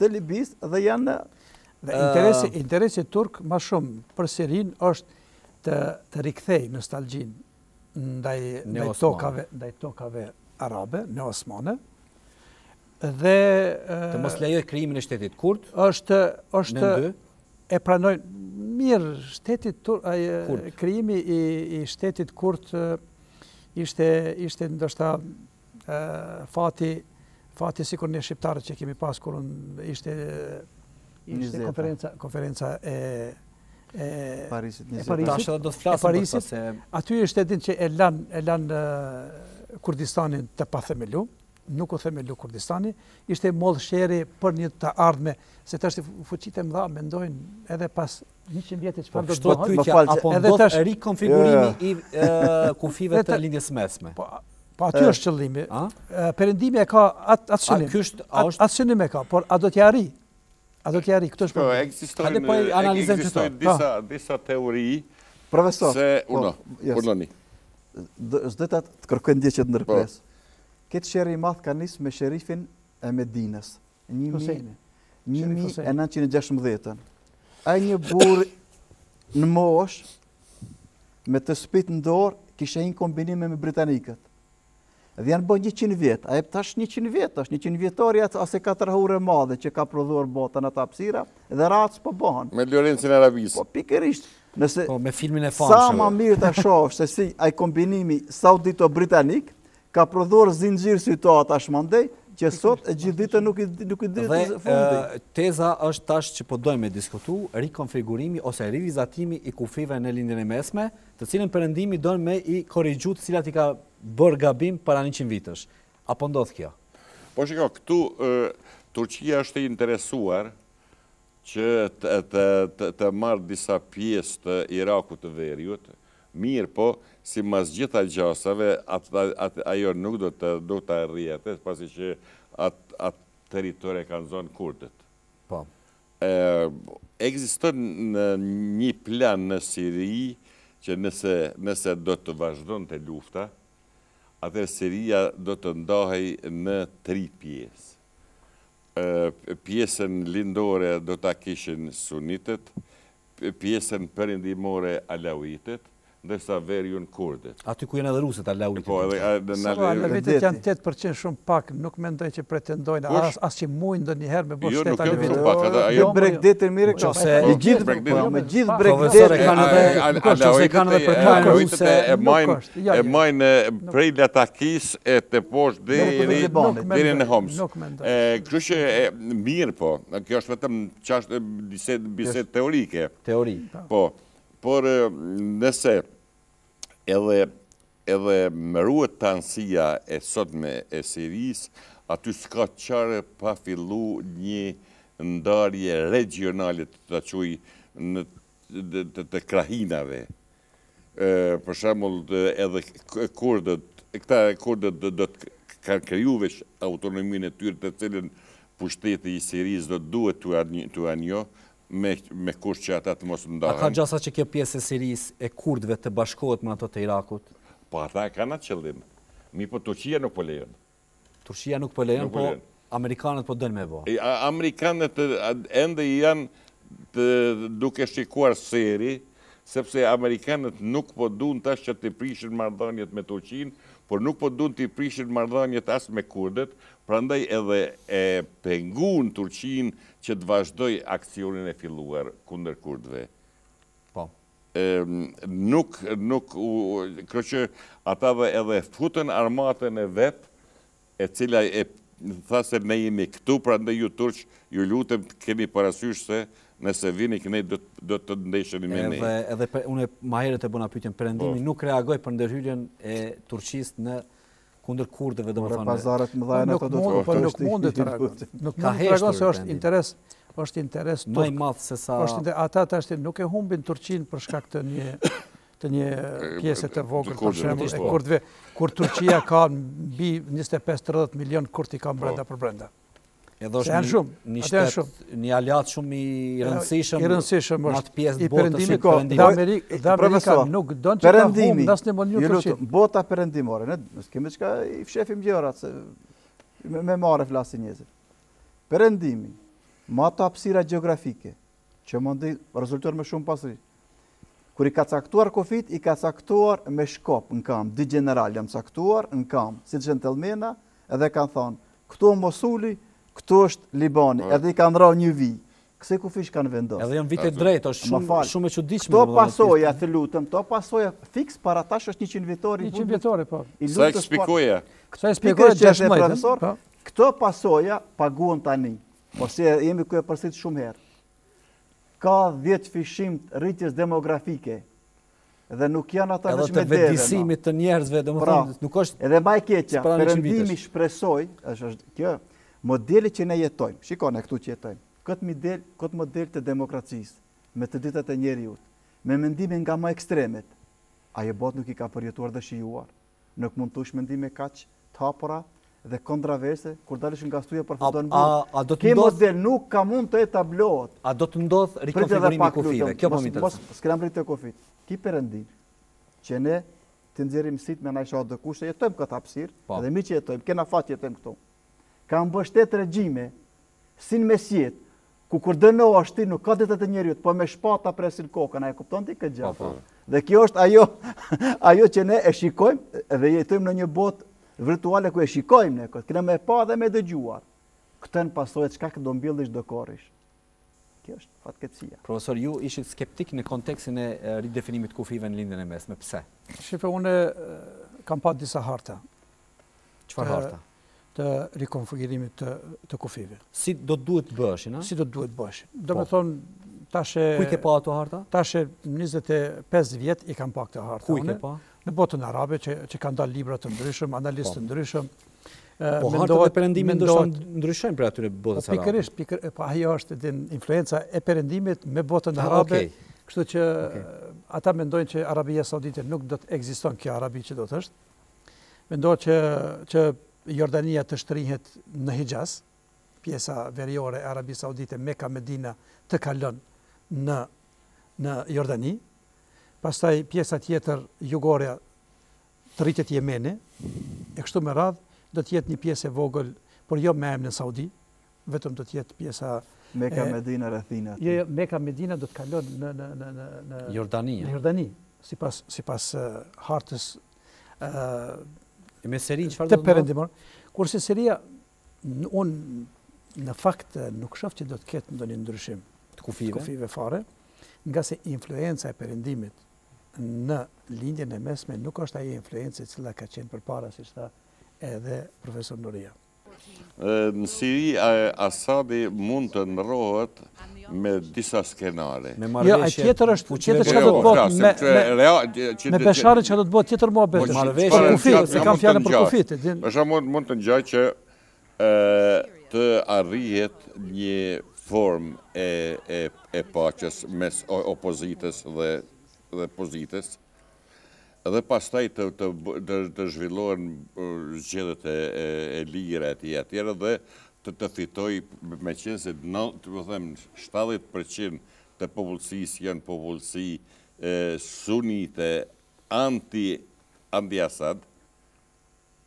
të Libis dhe janë... Interesi turk ma shumë për Sirin është të rikthej nostalgjin ndaj tokave arabe, neosmane, dhe të mos lejoj krijimin e shtetit kurd është e pranojnë mirë shtetit krijimi i shtetit kurd ishte ndoshta fati sikur ne shqiptarët që kemi pas kur ishte konferenca e Parisit. Tash do të flasim për se aty ishte din që e lan Kurdistanin të pathemelu. Nuk u themelu Kurdistani, ishte mollsheri për një të ardhme, se tash fuqitë e mëdha mendojnë edhe pas 100 vjetë çfarë do të bëhet, apo do të rikonfigurimi i kufive të lindjes mesme. Po aty është qëllimi. Perëndimi e ka atë shënim. Atë shënim e ka, por a do t'ja arri? Këtë është problemi. Po ekzistojnë disa teori. Profesor. Se urdhoni. S'do ta kërkoj ndjeqje të ndërpres. Këtë sheri i madh ka nis me sherifin e Medinës, 1916. Ai një burr në mosh me të spit në dorë kishte një kombinim me britanikët. Dhe janë bën 100 vjet. Ai tash 100 vjet, tash 100 vjetori as e 4 orë madhe që ka prodhuar botën ata hapësira dhe rac po bëhen. Me Lorencin Arabis. Po pikërisht. Nëse me filmin e famshëm. Sa më mirë ta shohësh se si ai kombinimi saudito-britanik ka prodhuar zinxhir situata shmandej, që sot e gjithë ditën nuk i ditë fundi. Dhe teza është tash që po dojmë me diskutu rikonfigurimi ose rivizatimi i kufive në lindjen e mesme, të cilën Perëndimi don me i korrigju të cilat i ka bërë gabim para 100 vitësh. Apo ndodh kjo? Po shiko, këtu Turqia është e interesuar që të marrë disa pjesë të Irakut të Veriut, mirë po, si mas gjitha gjasave, ajo nuk do të rrjetet, pasi që atë teritore kanë zonë kurdët. Po. Ekziston një plan në Siri, që nëse do të vazhdon të lufta, atër Siria do të ndahej në 3 pjesë. Pjesën lindore do të kishin sunitët, pjesën perëndimore alawitët, ndërsa veriun kurdët. Aty ku janë edhe rusët alawitët. Po, alawitët janë 8% shumë pak, nuk mendoj që pretendojnë, as që mujnë ndonjëherë me bërë shtet alawitët. Jo Bregdetin mirë ka. Me gjithë Bregdetin. Profesore kanë edhe përkajnë ruse. E majnë prej Latakis e të poshtë deri në Homs. Kështu që mirë po, kjo është vetëm bisedë teorike. Teori. Po, por nëse edhe më ruhet tanësia e sotme e Siris, aty s'ka qare pa fillu një ndarje regionale të quj të krahinave. Për shembull, edhe këta kurdët do të kanë kriju veç autonominë e tyre, të cilën pushteti i Siris do duhet të anjo, me kush që ata të mos ndahen. A ka gjasa që kjo pjesë e Siris e kurdëve të bashkohet me ato të Irakut? Po ata kanë atë qëllim. Mi po Turqia nuk po lejon. Turqia nuk po lejon, po Amerikanët po dënë me bo. Amerikanët ende janë duke shikuar seri, sepse Amerikanët nuk po dun tash që të prishin marrëdhëniet me Turqinë, por nuk po dun të prishin marrëdhëniet as me kurdët, prandaj edhe e pengun Turqinë që të vazhdoj aksionin e filluar kundër kurdëve. Po. Nuk, kërë që ata dhe edhe futën armatën e vetë, e cila e tha se ne jemi këtu, prandaj ju Turq, ju lutem të keni parasysh se nëse vini kënej do të ndesheni me ne. Edhe unë ma herët e bëna pyetjen, Perëndimi nuk reagoj për ndërhyrjen e Turqisë në kundër kurdëve, domethënë. Pazaret mëdha janë ato do të nuk mundet të reagojnë. Nuk mund të reagojnë se është interes më i madh se sa ata tash nuk e humbin Turqinë për shkak të një pjesë të vogël për shembull e kurdëve, kur Turqia ka mbi 25-30 milion kurd i ka brenda për brenda. Edhe është një aliat shumë i rëndësishëm në atë pjesë të botës së Perëndimit. Dhe Amerika nuk don që ta humbë asnjë mënyrë Turqinë. Bota perëndimore, ne kemi çka i fshefim gjërat se me marrë flasin njerëzit. Perëndimi, me ato hapësira gjeografike që mundi rezultuar me shumë pasuri. Kur i ka caktuar kufit, i ka caktuar me shkop në kam, dy general jam caktuar në kam, si gentlemana, edhe kanë thonë, këtu Mosuli, këtu është Libani, edhe i kanë rënë një vi. Këse kufish kanë vendosur. Edhe janë vite drejt, është shumë e çuditshme. Këto pasoja, të lutem, këto pasoja fix para tash është 100 vjetori. 100 vjetori, po. Sa eksplikojë? Sa eksplikojë 16, po. Këto pasoja paguhen tani. Po se jemi ku e përsërit shumë herë. Ka 10 fishim rritjes demografike dhe nuk janë ata vetëm me vetëdijsimit të njerëzve, domethënë nuk është edhe më e keqja, Perëndimi shpresoj, është kjo modeli që ne jetojmë. Shikoni këtu që jetojmë. Këtë model të demokracisë, me të ditët e njeriut, me mendime nga më ekstremet, ajo botë nuk i ka përjetuar dhe shijuar. Nuk mund të ush mendime kaq të hapura dhe kontraverse, kur dalësh nga studia përfundon burë. Kjo model nuk ka mund të etablohet. A do të ndodh rikonfigurimi i kufive? Kjo po më intereson. S'kam rritë të kufit. Ki Perëndim, që ne të nxjerrim sit me na shoh do kushte, jetojmë këtë hapësirë, edhe mi që jetojmë, kena fat jetojmë këtu. Ka mbështet regjime, si në mesjet, ku kur dënohesh ti nuk ka detet e njeriut, po me shpata presin kokën, a e kupton ti këtë gjë? Dhe kjo është ajo që ne e shikojmë dhe jetojmë në një botë virtuale ku e shikojmë ne këtë, këna me pa dhe me dëgjuar. Këtën pasojët çka do mbjellësh do korrish. Kjo është fatkeqësia. Profesor, ju ishit skeptik në kontekstin e ridefinimit kufive në lindjen e mesme. Pse? Shifë, unë kam pa disa harta. Çfarë harta? të rikonfigurimit të kufive. Si do të duhet bëshin, a? Si do të duhet bëshin. Do me thonë, tashe... Kuj ke pa ato harta? Tashe 25 vjet i kam pa këtë harta. Kuj ke pa? Në botën arabe, që kanë dalë libra të ndryshëm, analistë të ndryshëm. Po hartat e perëndimit ndoshta ndryshojnë për atyre botës arabe. Pikërisht, po ajo është influenca e perëndimit me botën arabe. Kështu që ata mendojnë që Arabia Saudite nuk do të ekziston kjo Arabi që do të është. Mendojnë që Jordania të shtrihet në Hijaz, pjesa veriore e Arabisë Saudite, Mekka, Medina të kalon në Jordani. Pastaj pjesa tjetër jugore të rritet Jemeni, e kështu me radhë do të jetë një pjesë e vogël, por jo me emrin Saudi, vetëm do të jetë pjesa Mekka, Medina, rrethina. Jo, Mekka, Medina do të kalon në Jordani. Në Jordani, sipas hartës me Sirin çfarë të do të perëndimor. Kurse Siria, unë në fakt nuk shoh që do të ketë ndonjë ndryshim të kufive fare, nga se influenca e perëndimit në lindjen e mesme nuk është ajo influencë e cila ka qenë përpara, siç tha edhe profesor Nuria. Në Siri, Asadi mund të ndrohet me disa skenare. Jo, tjetër është, tjetër që do të bëhet me Besharin që do të bëhet tjetër muhabet. Për kufit, se kam fjalën për kufit. Është mund të ngjaj që të arrihet një formë e paqes mes opozitës dhe pozitës, dhe pastaj të zhvillohen zgjedhjet e lira e tjera dhe të fitoj me qenë se 70% të popullsisë janë popullsi sunite anti-Asad.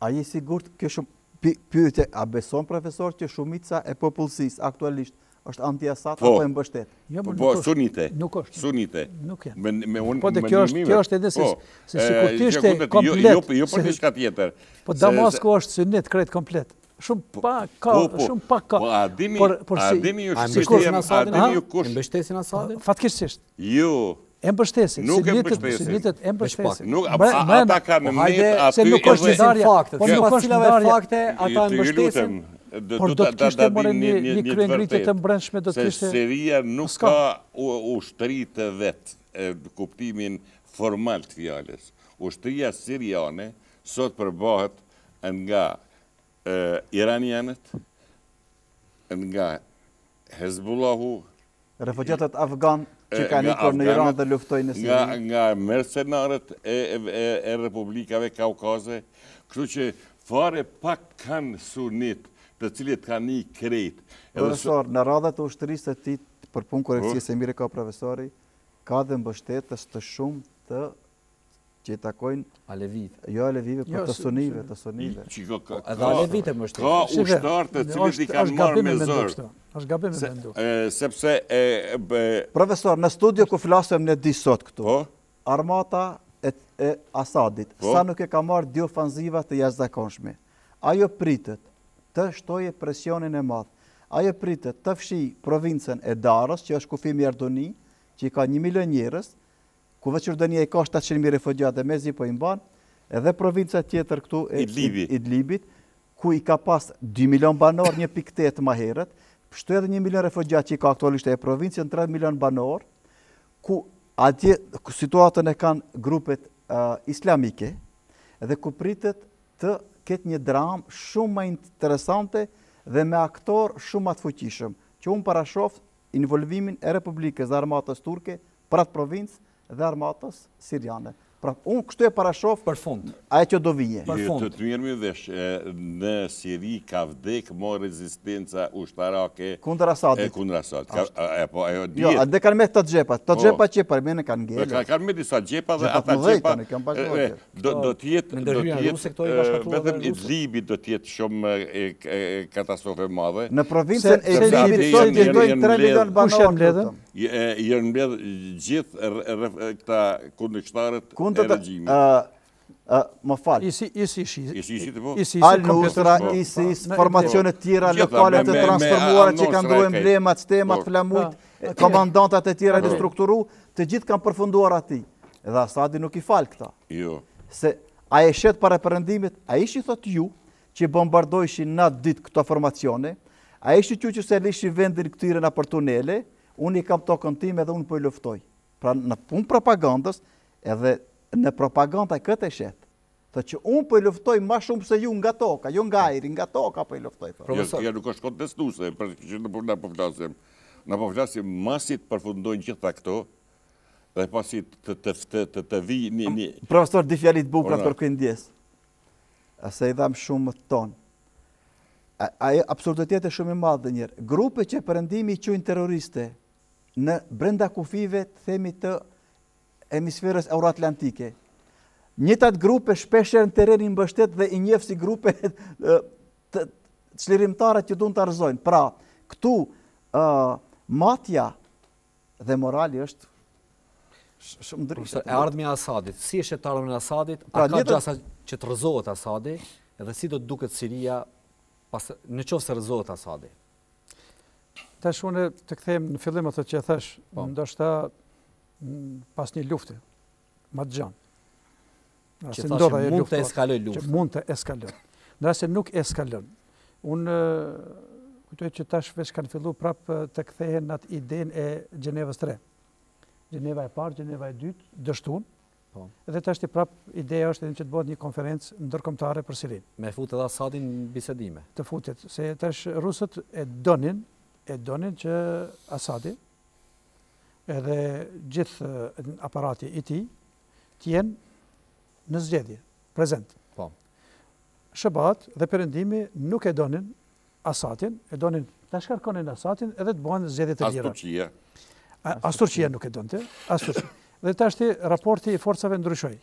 A je sigurt kjo pyetje, a beson profesor që shumica e popullsisë aktualisht është anti-Asad apo e mbështet? Po, sunite. Nuk është. Sunite. Nuk janë. Po, dhe kjo është edhe se sikur të ishte komplet. Jo për diçka tjetër. Po Damasku është sunit krejt komplet. Shumë pak ka. Po, a dini ju kush? E mbështesin Asadin? Fatkeqësisht. Jo. E mbështesin. Nuk e mbështesin. Sunitet e mbështesin. Ata kanë net se nuk është fakte. Po nuk është fakte, ata e mbështesin. Por do të kishte more një kryengritje të mbrëmshme, do të kishte... Se Siria nuk ka ushtri të vetë, kuptimin formal të fjalës. Ushtria siriane sot përbohet nga iranianët, nga Hezbollahu, refugjatët afgan që kanë ikur në Iran dhe luftojnë në Siri, nga mercenarët e republikave kaukaze, kështu që fare pak kanë sunit të cilët kanë një krejt. Profesor, në radhat të ushtërisë të ti, për punë korekcie se mire ka profesori, ka dhe mbështetës të shumë të që i takojnë Alevive. Jo Alevive, për të sunive. Edhe Alevive mbështetës. Ka ushtarë të cilët i kanë marrë me zërë. Është gabim me mendu. Sepse... Profesor, në studio ku flasëm në disot këtu, armata e Asadit, sa nuk e ka marrë dy ofanziva të jashtëzakonshme. Ajo pritet të shtoje presionin e madh. Ajo pritet të fshi provincën e Darës, që është kufi Mjerdoni, që i ka 1 milion njerëz, ku veç Jordania i ka 700.000 refugjate mezi po i mban, edhe provinca tjetër këtu e Idlibit, ku i ka pas 2 milion banor, 1.8 më herët, shto edhe 1 milion refugjate që i ka aktualisht e provincën 3 milion banor, ku atje situatën e kanë grupet islamike, edhe ku pritet të ketë një dramë shumë më interesante dhe me aktor shumë më të fuqishëm, që unë parashof involvimin e Republikës dhe armatës turke për atë provincë dhe armatës siriane. Pra, unë kështu e parashof për fund. Aje që do vije. Të të mirë mi vesh, në Siri ka vdek më rezistenca ushtarake... Kundër Asadit. Kundër Asadit. Jo, dhe kanë me të gjepat. Të gjepat që për mene kanë ngele. Kanë me disa gjepa dhe ata gjepa... Do t'jetë... Vetëm Idlibit do t'jetë shumë katastrofe madhe. Në provincën e Idlibit sot jetojnë 3 milion banor. Jërë mbledh gjithë këta kundërshtarët e regjimit. Më falë. ISIS, Al-Nusra, ISIS, formacionet tjera lokale të transformuara që kanë ndru emblemat, stemat, flamujt, komandantat e tjera në strukturu, të gjithë kanë përfunduar ati. Edhe Asadi nuk i falë këta. Jo. Se a e shetë para përëndimit, a ishi thot ju, që bombardojshin natë ditë këto formacione, a ishte që se lishi vendin këtyre në për tunele, unë i kam tokën time edhe unë po i luftoj. Pra në punë propagandës, edhe në propaganda këtë e shetë. Thë që unë po i luftoj ma shumë se ju nga toka, ju nga ajri, nga toka po i luftoj. Ja nuk është kontestuse, për që në po flasim. Në po flasim masit përfundojnë gjitha këto, dhe pasit të vi një... Profesor, di fjalit bukra për këndjes. Ase i dham shumë tonë. Absurditet e shumë i madhë dhe njerë. Grupe që përëndimi i qujnë terroriste në brenda kufive të themi të hemisferës euroatlantike. Njëtat grupe shpesher në terenin mbështet dhe i njefë si grupe të çlirimtare që duan të arëzojnë. Pra, këtu matja dhe morali është shumë ndryshe. E ardhmja Asadit, si është e ardhmja Asadit, a ka gjasa që të rëzohet Asadi, edhe si do të duket Siria në qoftë se rëzohet Asadi? Tash unë të kthejmë në fillim ato që e thash, ndoshta pas një lufte, ma të gjanë. Që thashë mund të eskaloj luftë. Që mund të eskaloj. Në rrasë nuk eskalon. Unë kujtoj që tash veç kanë fillu prapë të kthehen në atë idenë e Gjenevës 3. Gjeneva e parë, Gjeneva e dytë, dështun. Edhe tash të prapë ideja është edhe që të bëhet një konferencë ndërkombëtare për Sirinë. Me fut edhe Asadin në bisedime. Të futet, se tash rusët e donin që Asadi edhe gjithë aparati i tij t'jenë në zgjedhje, prezent. Shëbat dhe Perëndimi nuk e donin Asadin, e donin ta shkarkonin Asadin edhe të bëhen zgjedhje të lira. As Turqia nuk e donte, as Turqia. Dhe tashti raporti i forcave ndryshoi.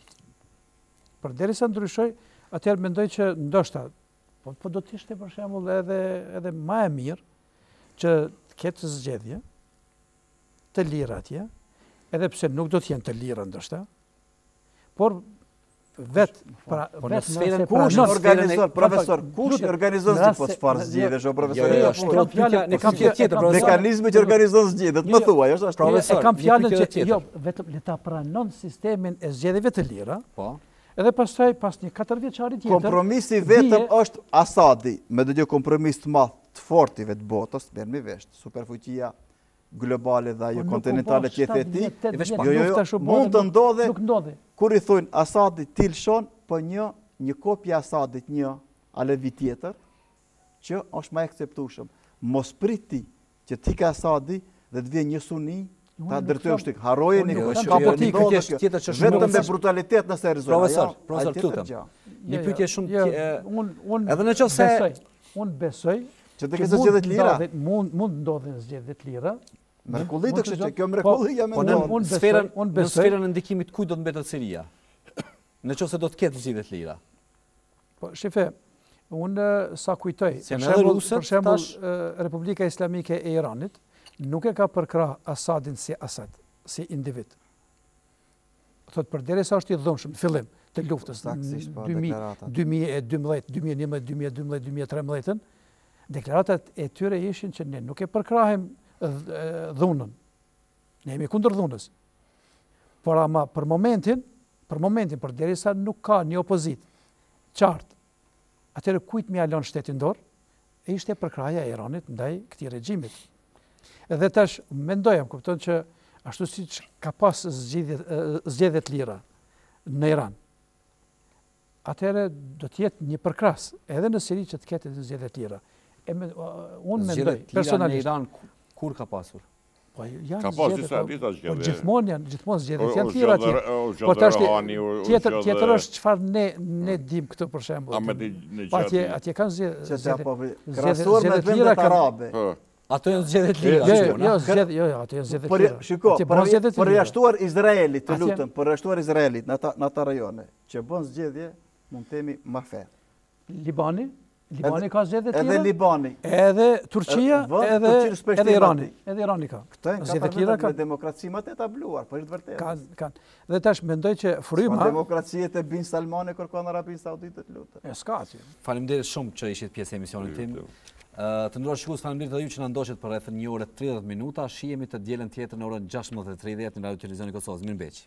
Përderisa ndryshoi, atëherë mendoj që ndoshta po do të ishte për shembull edhe më e mirë që të ketë zgjedhje të lira atje, edhe pse nuk do të jenë të lira ndoshta, por në sferën kush organizon, profesor, kush organizon po çfarë zgjedhjesh o profesor? Ne kam tjetër, mekanizmi që organizon zgjedhjet, më thuaj, është profesor. E kam fjalën që jo, vetëm le ta pranon sistemin e zgjedhjeve të lira. Po. Edhe pastaj pas një 4 vjeçari tjetër. Kompromisi vetëm është Asadi, me dëgjë kompromis të madh të fortive të botës, merrni vesh, superfuqia globale dhe ajo kontinentale që e ti, mund të ndodhe kur i thonë Asadi tilshon, po një kopja Asadit, një Alevi tjetër, që është ma akceptueshëm. Mos priti që ti ka Asadi dhe të vjen një suni, ta dërtojmë shtik. Harroje vetëm me brutalitet nëse e rëzojnë. Profesor, tutëm. Një pyetje shumë edhe në qoftë se unë besoj që të kësë zgjedhjet lira. Mund ndodhin zgjedhjet lira. Mrekulli të kështë që kjo mrekulli jam e ndonë. Në sferën e ndikimit kujt do të mbetet Siria? Në qoftë se do të ketë zgjedhjet lira. Po, shife, unë sa kujtoj, për shembull Republika Islamike e Iranit nuk e ka përkrah Asadin si Asad, si individ. Thotë përderisa është i dhunshëm në fillim të luftës 2012, 2011, 2012, 2013, deklaratat e tyre ishin që ne nuk e përkrahim dhunën. Ne jemi kundër dhunës. Por ama për momentin, përderisa nuk ka një opozit qartë, atëherë kujt më alon shtetin dorë, ishte përkrahja e Iranit ndaj këtij regjimit. Edhe tash mendoja, kupton që ashtu siç ka pas zgjedhje të lira në Iran, atëherë do të jetë një përkras edhe në Siri që të ketë zgjedhje të lira. Unë mendoj personalisht. Në Iran kur ka pasur? Ka pas disa zgjedhje. Gjithmonë zgjedhjet janë të lira atje. Po tash tjetër është çfarë ne dim këtë për shembull. Atje kanë krahasuar me vendet arabe. Ato janë zgjedhjet lira. Jo, ato janë zgjedhjet lira. Shiko, përjashtuar Izraelit, të lutem, përjashtuar Izraelit në ata rajone që bën zgjedhje, mund të themi më fe. Libani ka zgjedhje të lira. Edhe Libani. Edhe Turqia, edhe Irani. Edhe Irani ka. Këto janë ka me demokraci më të etabluar, po është vërtet. Kanë. Dhe tash mendoj që fryma demokracitë e Bin Salmani kërkon Arabinë Saudite të lutem. S'ka asgjë. Faleminderit shumë që ishit pjesë e emisionit tim. Të nderuar shikues, faleminderit edhe ju që na ndoqët për rreth 1 orë 30 minuta. Shihemi të dielën tjetër në orën 16:30 në Radio Televizion e Kosovës. Mirëmbëngjes.